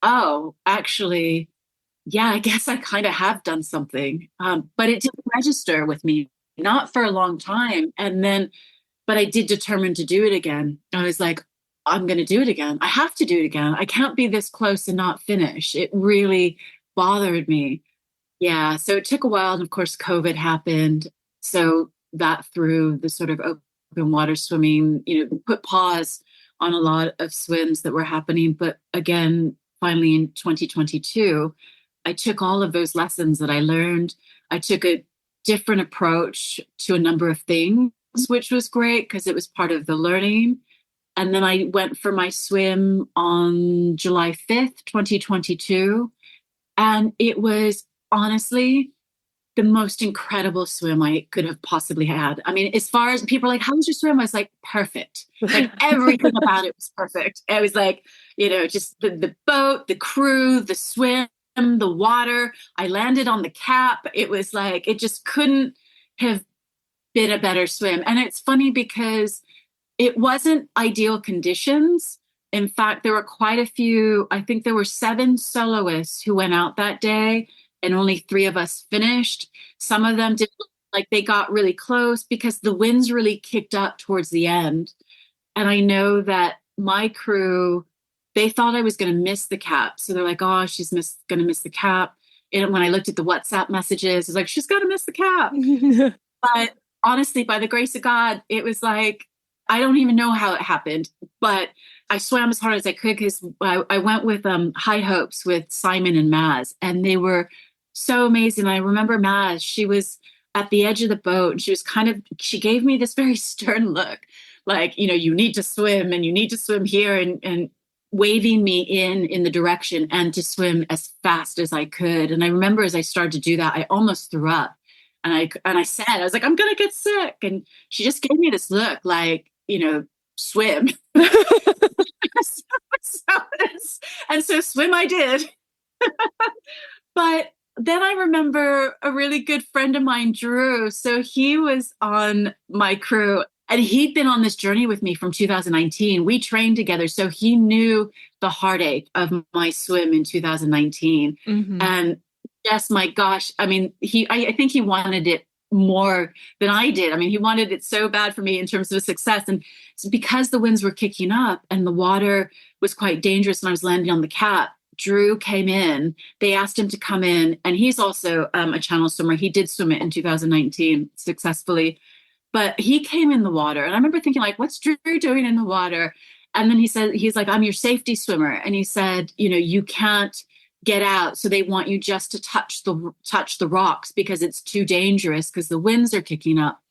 oh, actually, yeah, I guess I kind of have done something. But it didn't register with me, not for a long time. And then, but I did determine to do it again. I was like, I'm going to do it again. I have to do it again. I can't be this close and not finish. It really bothered me. Yeah. So it took a while. And of course, COVID happened. So that threw the sort of open water swimming, put pause on a lot of swims that were happening. But again, finally in 2022, I took all of those lessons that I learned. I took a different approach to a number of things, which was great because it was part of the learning. And then I went for my swim on July 5th, 2022. And it was honestly the most incredible swim I could have possibly had. I mean, as far as people are like, how was your swim? I was like, perfect. Like everything about it was perfect. It was like, just the boat, the crew, the swim, the water. I landed on the cap. It was like, it just couldn't have been a better swim. And it's funny because it wasn't ideal conditions. In fact, there were quite a few, I think there were 7 soloists who went out that day and only 3 of us finished. Some of them did like they got really close because the winds really kicked up towards the end. And I know that my crew, they thought I was going to miss the cap. So they're like, oh, she's going to miss the cap. And when I looked at the WhatsApp messages, it's like, she's going to miss the cap. But honestly, by the grace of God, it was like, I don't even know how it happened, but I swam as hard as I could because I went with high hopes with Simon and Maz, and they were so amazing. I remember Maz, she was at the edge of the boat and she gave me this very stern look, like, you need to swim and you need to swim here and waving me in the direction and to swim as fast as I could. And I remember as I started to do that, I almost threw up. And I said, I was like, I'm going to get sick. And she just gave me this look like, swim. And so swim I did. But then I remember a really good friend of mine, Drew. So he was on my crew and he'd been on this journey with me from 2019. We trained together. So he knew the heartache of my swim in 2019. Mm-hmm. And yes, my gosh. I mean, I think he wanted it more than I did. I mean, he wanted it so bad for me in terms of success. And because the winds were kicking up and the water was quite dangerous and I was landing on the cap, Drew came in. They asked him to come in, and he's also a channel swimmer. He did swim it in 2019 successfully, but he came in the water. And I remember thinking, like, what's Drew doing in the water? And then he said, he's like, I'm your safety swimmer. And he said, you can't get out. So they want you just to touch the rocks because it's too dangerous because the winds are kicking up.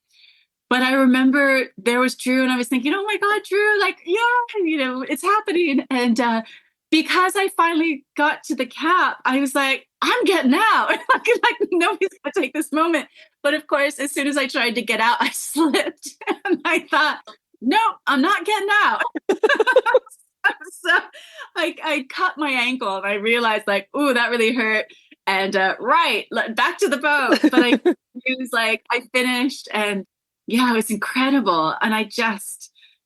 But I remember there was Drew, and I was thinking, oh my God, Drew, like, yeah, it's happening. And because I finally got to the cap, I was like, I'm getting out. like nobody's gonna take this moment. But of course, as soon as I tried to get out, I slipped. And I thought, nope, I'm not getting out. So I cut my ankle and I realized, like, ooh, that really hurt. And back to the boat. But it was like, I finished, and yeah, it was incredible. And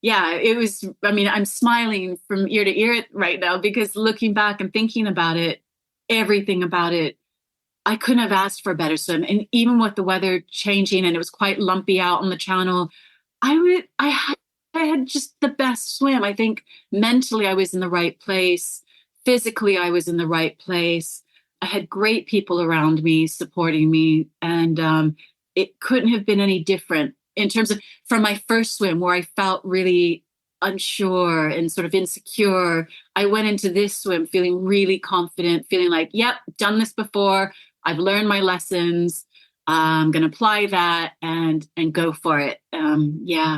it was, I mean, I'm smiling from ear to ear right now because looking back and thinking about it, everything about it, I couldn't have asked for a better swim. And even with the weather changing and it was quite lumpy out on the channel, I had just the best swim. I think mentally I was in the right place. Physically, I was in the right place. I had great people around me supporting me. And it couldn't have been any different in terms of from my first swim where I felt really unsure and sort of insecure. I went into this swim feeling really confident, feeling like, yep, done this before. I've learned my lessons. I'm going to apply that and go for it.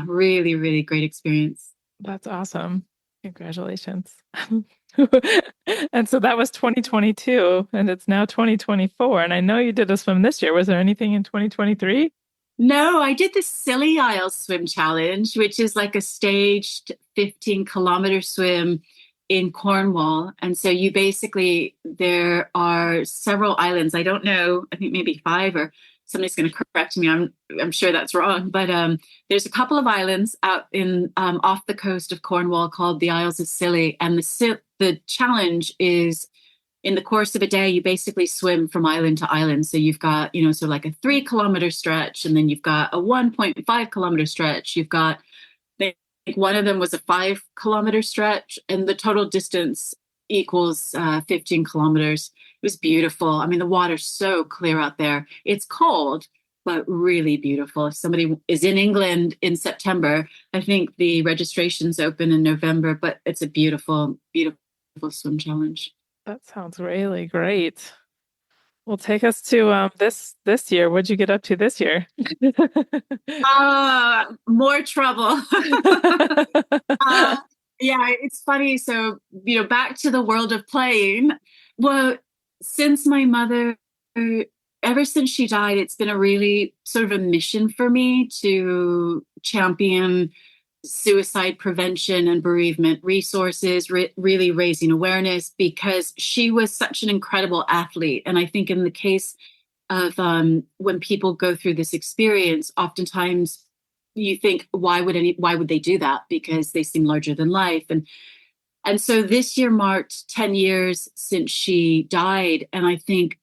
Really, really great experience. That's awesome. Congratulations. And so that was 2022 and it's now 2024. And I know you did a swim this year. Was there anything in 2023? No, I did the Scilly Isles Swim Challenge, which is like a staged 15-kilometer swim in Cornwall. And so there are several islands. I don't know, I think maybe 5, or somebody's going to correct me. I'm sure that's wrong. But there's a couple of islands out in off the coast of Cornwall called the Isles of Scilly. And the challenge is, in the course of a day, you basically swim from island to island. So you've got, so like a 3-kilometer stretch, and then you've got a 1.5-kilometer stretch. You've got, I think one of them was a 5-kilometer stretch, and the total distance equals 15 kilometers. It was beautiful. I mean, the water's so clear out there. It's cold, but really beautiful. If somebody is in England in September, I think the registration's open in November, but it's a beautiful, beautiful swim challenge. That sounds really great. Well, take us to this year. What'd you get up to this year? More trouble. It's funny. So, back to the world of playing. Well, since my mother, ever since she died, it's been a really sort of a mission for me to champion suicide prevention and bereavement resources, really raising awareness, because she was such an incredible athlete. And I think in the case of when people go through this experience, oftentimes you think, why would they do that? Because they seem larger than life. And so this year marked 10 years since she died. And I think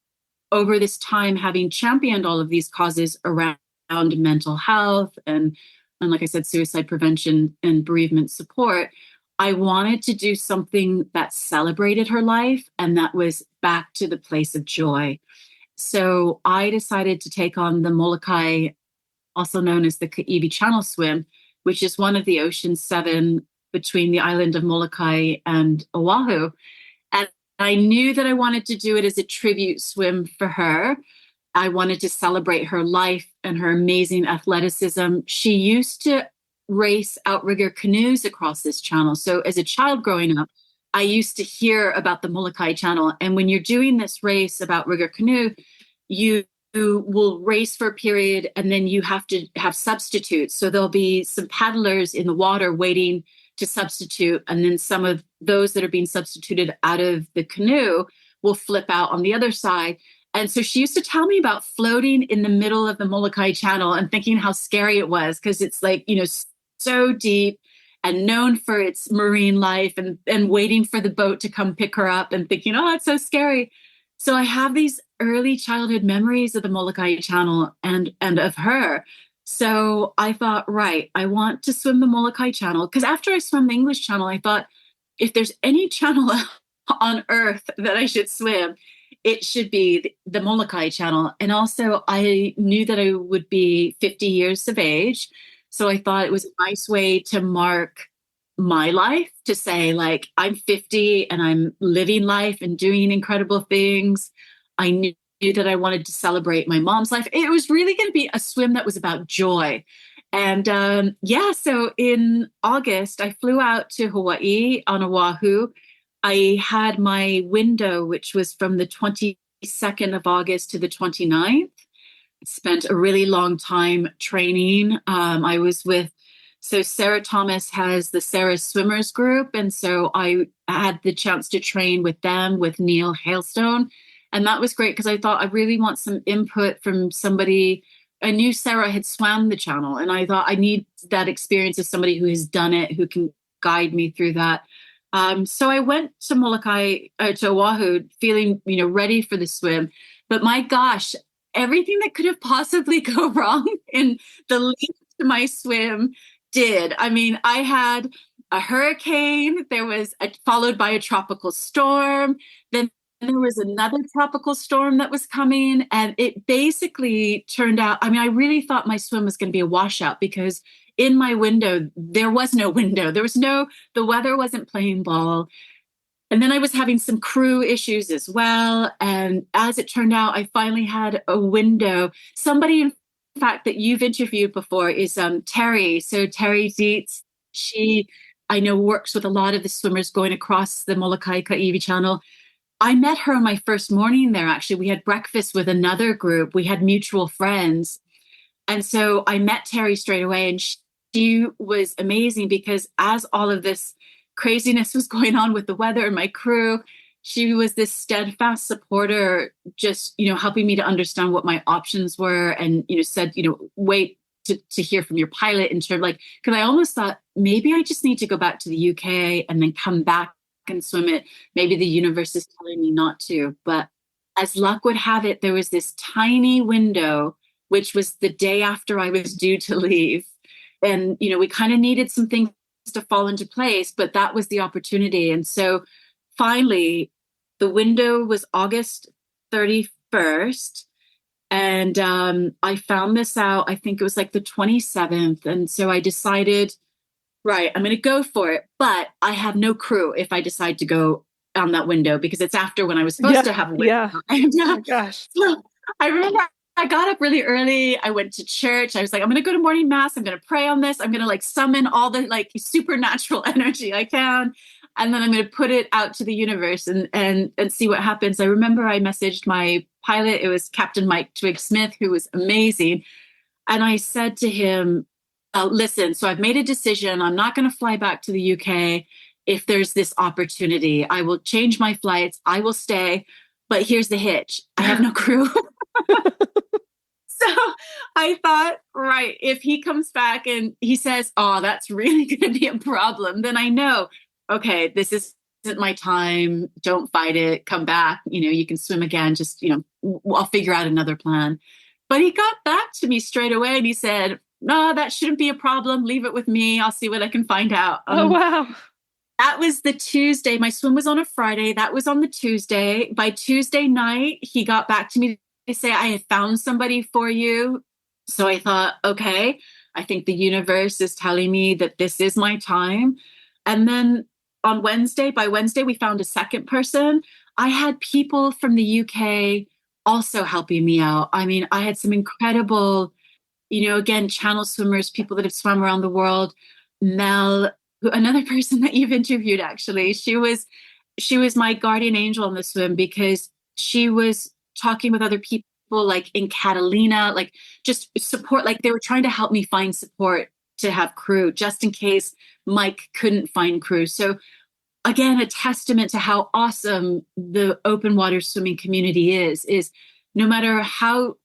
over this time, having championed all of these causes around mental health and like I said, suicide prevention and bereavement support, I wanted to do something that celebrated her life and that was back to the place of joy. So I decided to take on the Molokai, also known as the Kaiwi Channel Swim, which is one of the Ocean's 7 between the island of Molokai and Oahu. And I knew that I wanted to do it as a tribute swim for her. I wanted to celebrate her life and her amazing athleticism. She used to race outrigger canoes across this channel. So as a child growing up, I used to hear about the Molokai Channel. And when you're doing this race of outrigger canoe, you will race for a period and then you have to have substitutes. So there'll be some paddlers in the water waiting to substitute. And then some of those that are being substituted out of the canoe will flip out on the other side. And so she used to tell me about floating in the middle of the Molokai Channel and thinking how scary it was because it's like, so deep and known for its marine life and waiting for the boat to come pick her up and thinking, oh, that's so scary. So I have these early childhood memories of the Molokai Channel and of her. So I thought, right, I want to swim the Molokai Channel. Because after I swam the English Channel, I thought, if there's any channel on earth that I should swim, it should be the Molokai Channel. And also, I knew that I would be 50 years of age. So I thought it was a nice way to mark my life, to say, like, I'm 50 and I'm living life and doing incredible things. I knew that I wanted to celebrate my mom's life. It was really going to be a swim that was about joy. And yeah, so in August, I flew out to Hawaii on Oahu. I had my window, which was from the 22nd of August to the 29th. Spent a really long time training. I was with, so Sarah Thomas has the Sarah Swimmers group. And so I had the chance to train with them, with Neil Hailstone. And that was great because I thought I really want some input from somebody. I knew Sarah had swam the channel, and I thought I need that experience of somebody who has done it, who can guide me through that. So I went to Molokai, to Oahu, feeling, ready for the swim. But my gosh, everything that could have possibly go wrong in the lead to my swim did. I mean, I had a hurricane. There was followed by a tropical storm. Then there was another tropical storm that was coming, and it basically turned out, I mean, I really thought my swim was going to be a washout, because in my window, there was no window. The weather wasn't playing ball. And then I was having some crew issues as well. And as it turned out, I finally had a window. Somebody, in fact, that you've interviewed before is Terry. So Terry Dietz, she, I know, works with a lot of the swimmers going across the Molokai Ka'iwi Channel. I met her on my first morning there, actually. We had breakfast with another group. We had mutual friends. And so I met Terry straight away, and she was amazing, because as all of this craziness was going on with the weather and my crew, she was this steadfast supporter, just, helping me to understand what my options were, and, said, wait to hear from your pilot in terms, like, because I almost thought maybe I just need to go back to the UK and then come back and swim it. Maybe the universe is telling me not to. But as luck would have it, there was this tiny window, which was the day after I was due to leave. And, we kind of needed some things to fall into place, but that was the opportunity. And so finally, the window was August 31st. And I found this out, I think it was like the 27th. And so I decided, right, I'm going to go for it. But I have no crew if I decide to go on that window, because it's after when I was supposed to have a window. Yeah. And, oh my gosh. So I remember I got up really early. I went to church. I was like, I'm going to go to morning mass. I'm going to pray on this. I'm going to summon all the supernatural energy I can. And then I'm going to put it out to the universe and see what happens. I remember I messaged my pilot. It was Captain Mike Twig Smith, who was amazing. And I said to him, listen, so I've made a decision. I'm not going to fly back to the UK if there's this opportunity. I will change my flights. I will stay. But here's the hitch. I have no crew. So I thought, right, if he comes back and he says, oh, that's really going to be a problem, then I know, okay, this isn't my time. Don't fight it. Come back. You can swim again. Just, I'll figure out another plan. But he got back to me straight away and he said, no, that shouldn't be a problem. Leave it with me. I'll see what I can find out. Oh, wow. That was the Tuesday. My swim was on a Friday. That was on the Tuesday. By Tuesday night, he got back to me to say, I had found somebody for you. So I thought, okay, I think the universe is telling me that this is my time. And then by Wednesday, we found a second person. I had people from the UK also helping me out. I mean, I had some incredible, again, channel swimmers, people that have swum around the world. Mel, another person that you've interviewed, actually, she was my guardian angel on the swim, because she was talking with other people in Catalina, just support, they were trying to help me find support to have crew just in case Mike couldn't find crew. So again, a testament to how awesome the open water swimming community is no matter how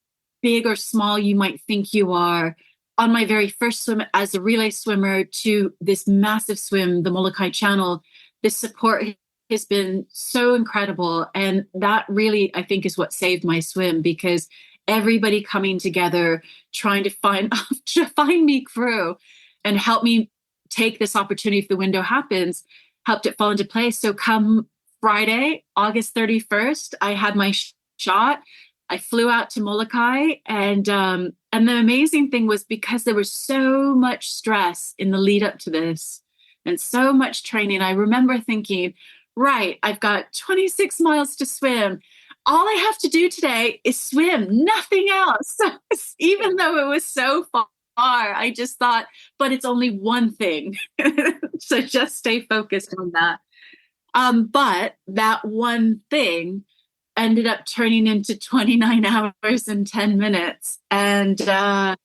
big or small you might think you are. On my very first swim as a relay swimmer to this massive swim, the Molokai Channel, this support has been so incredible. And that really, I think, is what saved my swim, because everybody coming together, trying to find to find me crew and help me take this opportunity if the window happens, helped it fall into place. So come Friday, August 31st, I had my shot. I flew out to Molokai, and the amazing thing was, because there was so much stress in the lead up to this and so much training, I remember thinking, right, I've got 26 miles to swim. All I have to do today is swim, nothing else. Even though it was so far, I just thought, but it's only one thing. So just stay focused on that. But that one thing ended up turning into 29 hours and 10 minutes. And that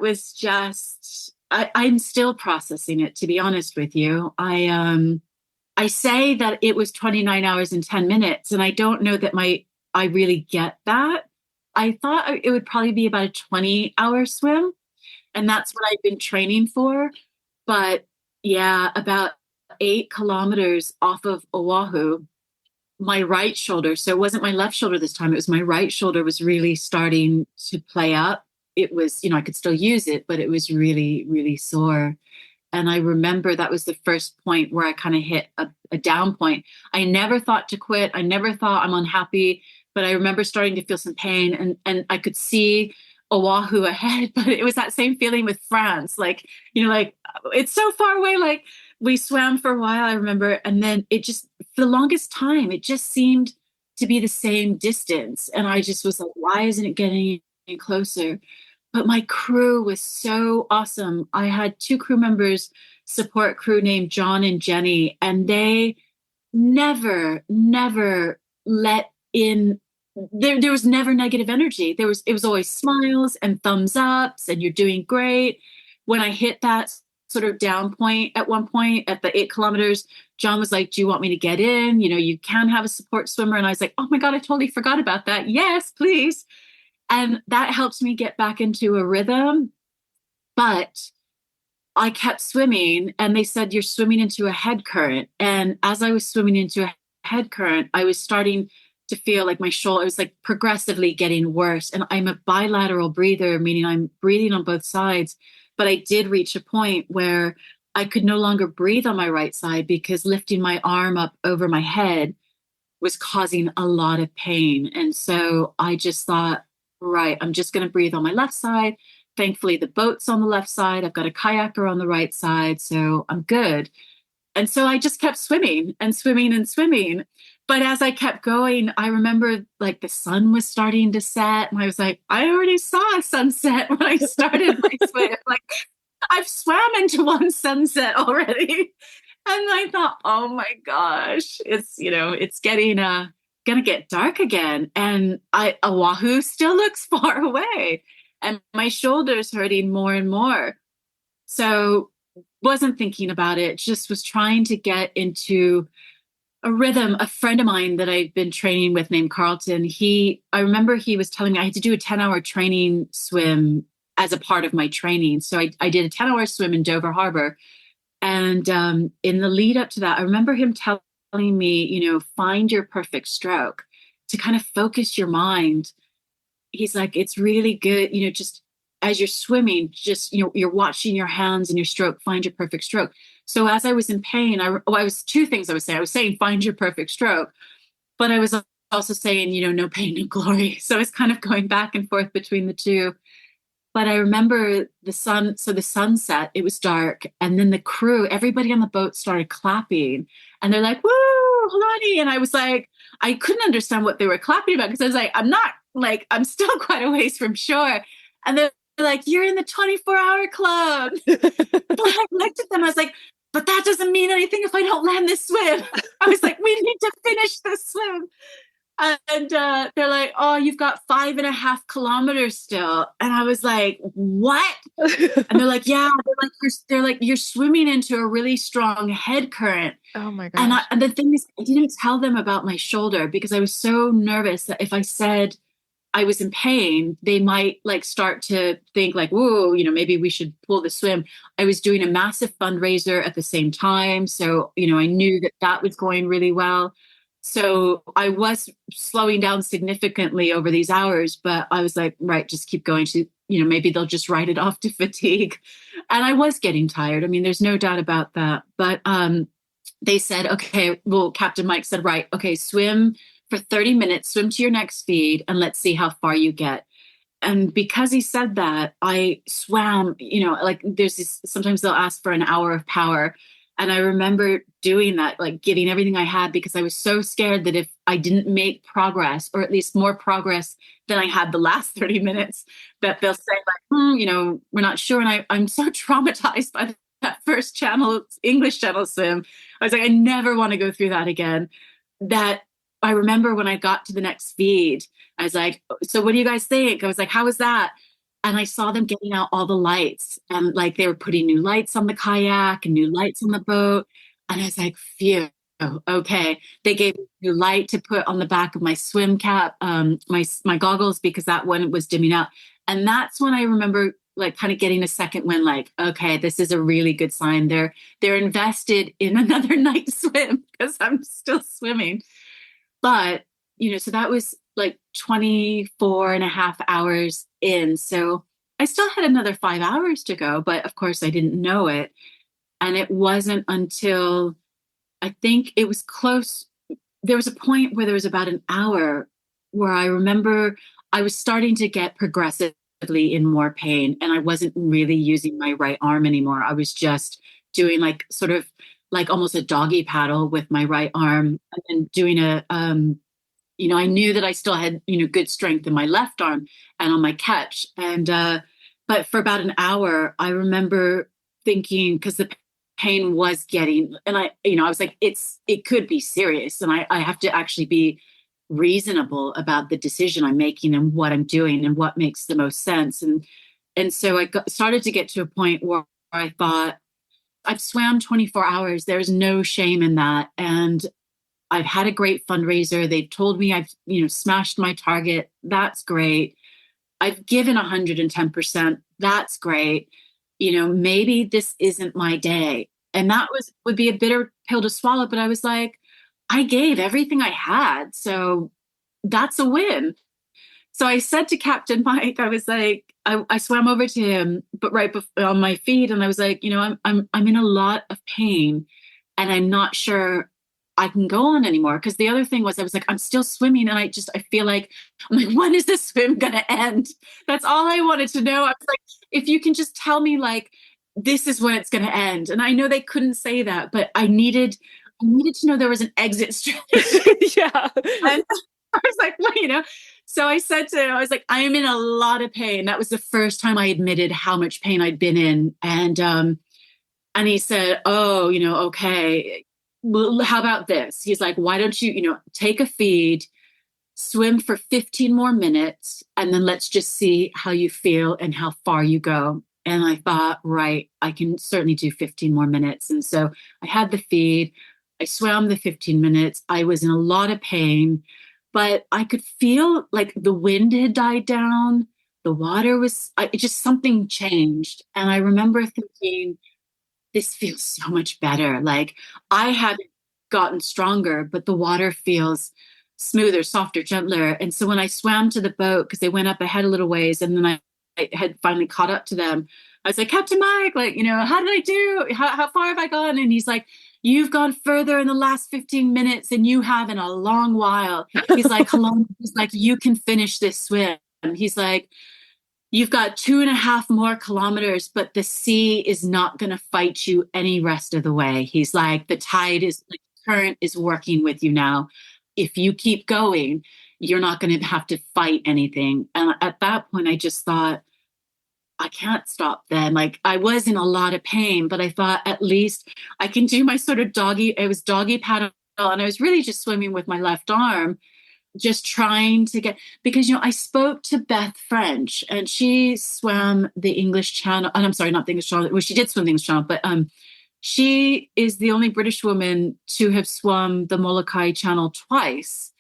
was just, I'm still processing it, to be honest with you. I say that it was 29 hours and 10 minutes, and I don't know that I really get that. I thought it would probably be about a 20-hour swim, and that's what I've been training for. But yeah, about 8 kilometers off of Oahu, my right shoulder, so it wasn't my left shoulder this time, it was my right shoulder, was really starting to play up. It was, I could still use it, but it was really, really sore. And I remember that was the first point where I kind of hit a down point. I never thought to quit. I never thought I'm unhappy, but I remember starting to feel some pain, and I could see Oahu ahead, but it was that same feeling with France. Like, like it's so far away. Like, we swam for a while, I remember. And then it just, for the longest time, it just seemed to be the same distance. And I just was like, why isn't it getting any closer? But my crew was so awesome. I had 2 crew members, support crew named John and Jenny, and they never let in. There was never negative energy. It was always smiles and thumbs ups, and you're doing great. When I hit that sort of down point at one point at the 8 kilometers, John was like, "Do you want me to get in? You can have a support swimmer." And I was like, "Oh my God, I totally forgot about that. Yes, please." And that helped me get back into a rhythm. But I kept swimming, and they said, "You're swimming into a head current." And as I was swimming into a head current, I was starting to feel like my shoulder was like progressively getting worse. And I'm a bilateral breather, meaning I'm breathing on both sides. But I did reach a point where I could no longer breathe on my right side, because lifting my arm up over my head was causing a lot of pain. And so I just thought, right, I'm just going to breathe on my left side. Thankfully, the boat's on the left side. I've got a kayaker on the right side, so I'm good. And so I just kept swimming and swimming and swimming. But as I kept going, I remember like the sun was starting to set, and I was like, I already saw a sunset when I started my swim. Like, I've swam into one sunset already. And I thought, oh my gosh, it's getting gonna get dark again. And Oahu still looks far away, and my shoulder's hurting more and more. So wasn't thinking about it, just was trying to get into a rhythm. A friend of mine that I've been training with named Carlton, I remember he was telling me I had to do a 10-hour training swim as a part of my training. So I did a 10-hour swim in Dover Harbor. And in the lead up to that, I remember him telling me, find your perfect stroke, to kind of focus your mind. He's like, it's really good, just as you're swimming, just, you're watching your hands and your stroke, find your perfect stroke. So as I was in pain, I was 2 things I was saying. I was saying, find your perfect stroke, but I was also saying, no pain, no glory. So it's kind of going back and forth between the 2. But I remember the sunset, it was dark. And then the crew, everybody on the boat started clapping, and they're like, "Woo, Halani." And I was like, I couldn't understand what they were clapping about, because I was like, I'm still quite a ways from shore. And they're like, "You're in the 24-hour club." But I looked at them, I was like, but that doesn't mean anything if I don't land this swim. I was like, we need to finish this swim. And they're like, "Oh, you've got 5.5 kilometers still." And I was like, "What?" And they're like, "Yeah." They're like, "You're swimming into a really strong head current." Oh my gosh. And the thing is, I didn't tell them about my shoulder, because I was so nervous that if I said I was in pain, they might like start to think like, whoa, maybe we should pull the swim. I was doing a massive fundraiser at the same time. So, I knew that that was going really well. So I was slowing down significantly over these hours, but I was like, right, just keep going to, maybe they'll just write it off to fatigue. And I was getting tired. I mean, there's no doubt about that. But they said, okay, well, Captain Mike said, right, okay, swim for 30 minutes, swim to your next feed, and let's see how far you get. And because he said that, I swam, like there's this, sometimes they'll ask for an hour of power. And I remember doing that, like giving everything I had, because I was so scared that if I didn't make progress, or at least more progress than I had the last 30 minutes, that they'll say like, we're not sure. And I'm so traumatized by that first English channel swim. I was like, I never want to go through that again. That I remember when I got to the next feed, I was like, so what do you guys think? I was like, how was that? And I saw them getting out all the lights, and like they were putting new lights on the kayak and new lights on the boat. And I was like, phew, okay. They gave me a new light to put on the back of my swim cap, my goggles, because that one was dimming out. And that's when I remember like kind of getting a second wind, like, okay, this is a really good sign. They're invested in another night swim because I'm still swimming. But, so that was like 24 and a half hours in. So I still had another 5 hours to go, but of course I didn't know it. And it wasn't until I think it was close. There was a point where there was about an hour where I remember I was starting to get progressively in more pain, and I wasn't really using my right arm anymore. I was just doing like sort of like almost a doggy paddle with my right arm, and then doing I knew that I still had, good strength in my left arm and on my catch. And, but for about an hour, I remember thinking, because the pain was getting, and I was like, it could be serious. And I have to actually be reasonable about the decision I'm making and what I'm doing and what makes the most sense. And so started to get to a point where I thought, I've swam 24 hours. There's no shame in that. And I've had a great fundraiser. They've told me I've, smashed my target. That's great. I've given 110%. That's great. Maybe this isn't my day. And that would be a bitter pill to swallow. But I was like, I gave everything I had. So that's a win. So I said to Captain Mike, I was like, I swam over to him, but right on my feet. And I was like, I'm in a lot of pain, and I'm not sure I can go on anymore. Because the other thing was, I was like, I'm still swimming, and I feel like, I'm like, when is this swim gonna end? That's all I wanted to know. I was like, if you can just tell me like, this is when it's gonna end. And I know they couldn't say that, but I needed to know there was an exit strategy. Yeah. And I was like, well, so I said to him, I was like, I am in a lot of pain. That was the first time I admitted how much pain I'd been in. And he said, oh, okay, well, how about this? He's like, why don't you, take a feed, swim for 15 more minutes, and then let's just see how you feel and how far you go. And I thought, right, I can certainly do 15 more minutes. And so I had the feed. I swam the 15 minutes. I was in a lot of pain, but I could feel like the wind had died down. The water was, just something changed. And I remember thinking, this feels so much better. Like I haven't gotten stronger, but the water feels smoother, softer, gentler. And so when I swam to the boat, because they went up ahead a little ways, and then I had finally caught up to them, I was like, Captain Mike, like, how did I do? How far have I gone? And he's like, you've gone further in the last 15 minutes than you have in a long while. He's like, Halani, he's like, you can finish this swim. He's like, you've got 2.5 more kilometers, but the sea is not going to fight you any rest of the way. He's like, the tide is, like, current is working with you now. If you keep going, you're not going to have to fight anything. And at that point, I just thought, I can't stop then. Like I was in a lot of pain, but I thought at least I can do my sort of doggy paddle. And I was really just swimming with my left arm, just trying to get, because, I spoke to Beth French, and she swam the English Channel. And I'm sorry, not the English Channel. Well, she did swim the English Channel, but she is the only British woman to have swum the Molokai Channel twice.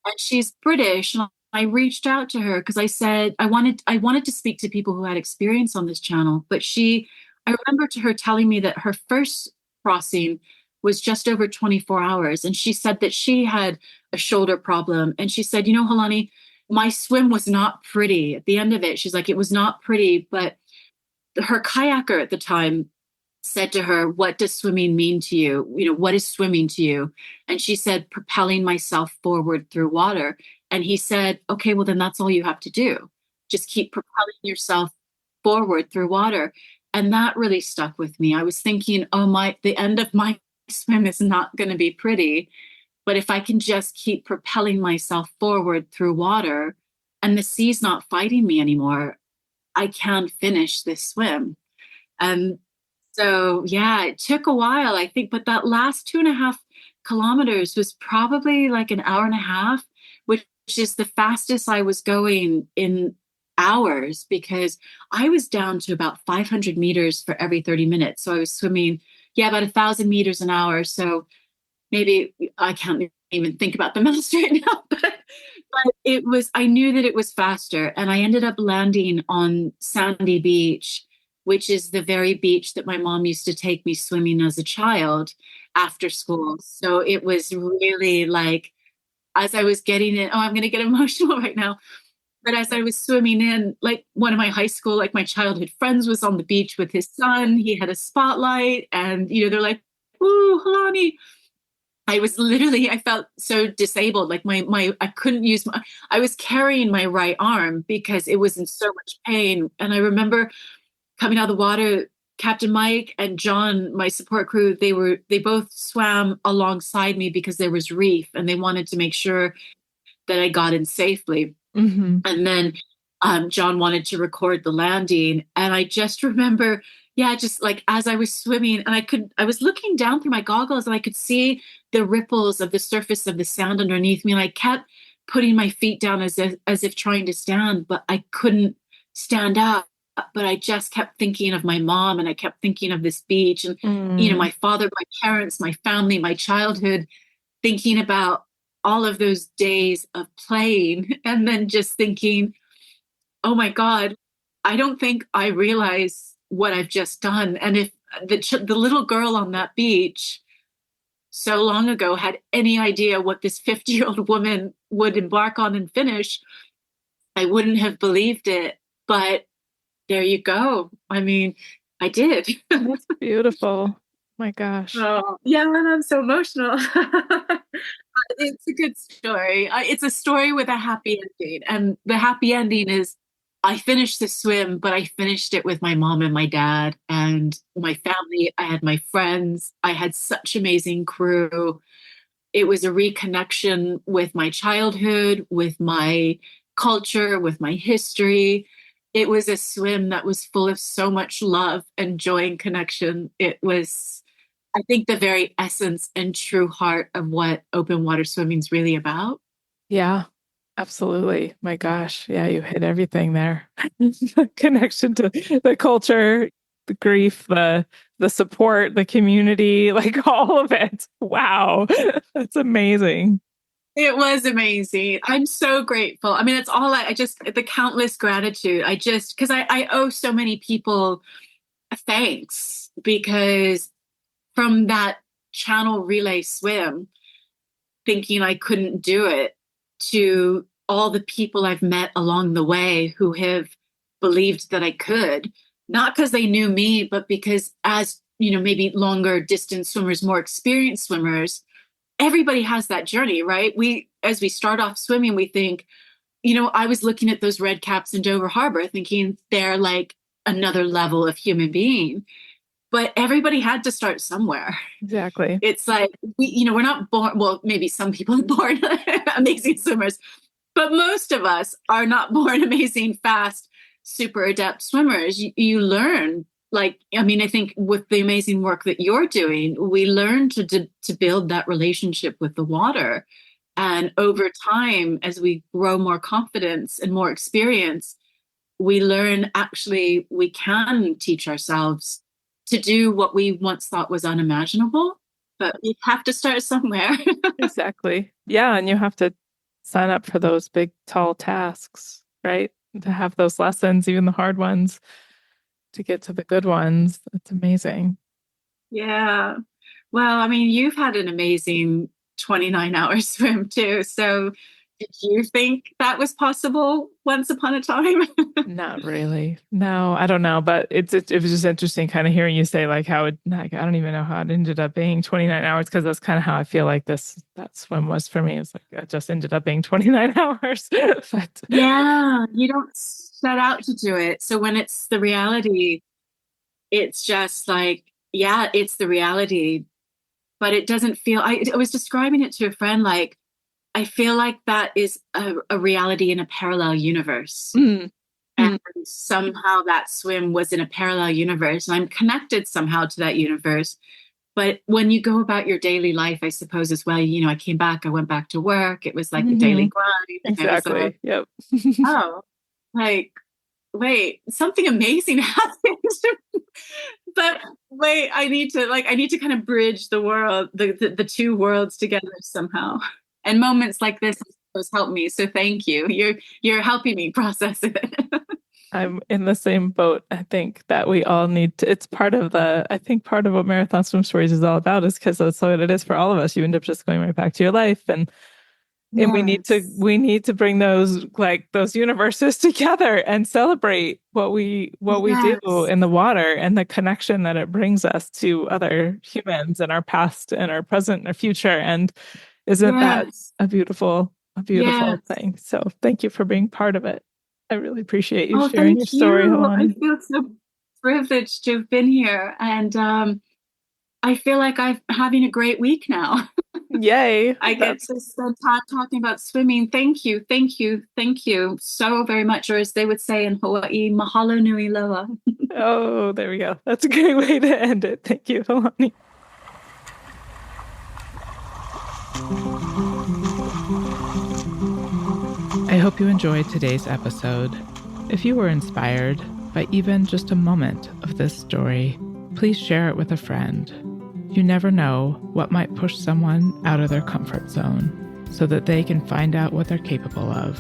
And she's British. And I reached out to her because I said I wanted to speak to people who had experience on this channel, but I remember to her telling me that her first crossing was just over 24 hours, and she said that she had a shoulder problem, and she said, Halani, my swim was not pretty at the end of it. She's like, it was not pretty, but her kayaker at the time said to her, what does swimming mean to you? What is swimming to you? And she said, propelling myself forward through water. And he said, okay, well, then that's all you have to do. Just keep propelling yourself forward through water. And that really stuck with me. I was thinking, the end of my swim is not going to be pretty. But if I can just keep propelling myself forward through water and the sea's not fighting me anymore, I can finish this swim. And so, yeah, it took a while, I think, but that last 2.5 kilometers was probably like an hour and a half, which is the fastest I was going in hours because I was down to about 500 meters for every 30 minutes. So I was swimming, yeah, about 1,000 meters an hour. So maybe I can't even think about the minutes right now, but I knew that it was faster. And I ended up landing on Sandy Beach, which is the very beach that my mom used to take me swimming as a child after school. So it was really like, as I was getting in, I'm going to get emotional right now. But as I was swimming in, like one of my high school, like my childhood friends was on the beach with his son. He had a spotlight and, they're like, "Ooh, Halani." I felt so disabled. Like I couldn't use I was carrying my right arm because it was in so much pain. And I remember coming out of the water, Captain Mike and John, my support crew, they both swam alongside me because there was reef and they wanted to make sure that I got in safely. Mm-hmm. And then John wanted to record the landing. And I just remember, yeah, just like as I was swimming and I was looking down through my goggles and I could see the ripples of the surface of the sand underneath me. And I kept putting my feet down as if trying to stand, but I couldn't stand up. But I just kept thinking of my mom and I kept thinking of this beach and, my father, my parents, my family, my childhood, thinking about all of those days of playing and then just thinking, oh my God, I don't think I realize what I've just done. And if the little girl on that beach so long ago had any idea what this 50-year-old woman would embark on and finish, I wouldn't have believed it. But there you go. I mean, I did. That's beautiful. My gosh. Oh, yeah, and I'm so emotional. It's a good story. It's a story with a happy ending. And the happy ending is I finished the swim, but I finished it with my mom and my dad and my family. I had my friends. I had such amazing crew. It was a reconnection with my childhood, with my culture, with my history. It was a swim that was full of so much love and joy and connection. It was, I think, the very essence and true heart of what open water swimming is really about. Yeah, absolutely. My gosh. Yeah, you hit everything there. The connection to the culture, the grief, the support, the community, like all of it. Wow. That's amazing. It was amazing. I'm so grateful. I mean, it's all I just, the countless gratitude. Because I owe so many people a thanks because from that channel relay swim, thinking I couldn't do it, to all the people I've met along the way who have believed that I could, not because they knew me, but because as, maybe longer distance swimmers, more experienced swimmers, everybody has that journey, right? As we start off swimming, we think, I was looking at those red caps in Dover Harbor thinking they're like another level of human being. But everybody had to start somewhere. Exactly. It's like, we're not born, well, maybe some people are born amazing swimmers, but most of us are not born amazing, fast, super adept swimmers. You learn, like, I mean, I think with the amazing work that you're doing, we learn to build that relationship with the water. And over time, as we grow more confidence and more experience, we learn actually we can teach ourselves to do what we once thought was unimaginable, but we have to start somewhere. Exactly. Yeah. And you have to sign up for those big, tall tasks, right? To have those lessons, even the hard ones, to get to the good ones. It's amazing. Yeah. Well, I mean, you've had an amazing 29-hour swim too. So did you think that was possible once upon a time? Not really. No, I don't know, but it was just interesting kind of hearing you say like how it, like, I don't even know how it ended up being 29 hours because that's kind of how I feel like that swim was for me. It's like it just ended up being 29 hours. But Yeah, you don't set out to do it. So when it's the reality, it's just like, yeah, it's the reality, but it doesn't feel, I was describing it to a friend, like, I feel like that is a reality in a parallel universe. mm, And mm, somehow that swim was in a parallel universe. And I'm connected somehow to that universe. But when you go about your daily life, I suppose as well, I came back, I went back to work. It was like a daily mhm, grind. And it was like, exactly. Yep. oh, like, wait, something amazing happened. But wait, I need to kind of bridge the world, the two worlds together somehow. And moments like this, I suppose, help me. So thank you. You're helping me process it. I'm in the same boat. I think that we all need to, it's part of I think part of what Marathon Swim Stories is all about is because that's what it is for all of us. You end up just going right back to your life and Yes. we need to bring those universes together and celebrate what we do Yes. in the water and the connection that it brings us to other humans and our past and our present and our future. And isn't that Yes. a beautiful Yes. thing? So thank you for being part of it. I really appreciate you Oh, sharing your thank story, you. I Halani. feel so privileged to have been here. And I feel like I'm having a great week now. Yay. I get That's to spend time talking about swimming. Thank you, thank you, thank you so very much. Or as they would say in Hawaii, mahalo nui loa. Oh, there we go. That's a great way to end it. Thank you, Halani. I hope you enjoyed today's episode. If you were inspired by even just a moment of this story, please share it with a friend. You never know what might push someone out of their comfort zone so that they can find out what they're capable of.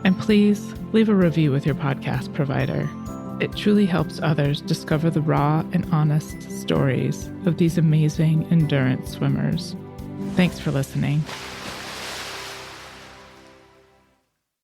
And please leave a review with your podcast provider. It truly helps others discover the raw and honest stories of these amazing endurance swimmers. Thanks for listening.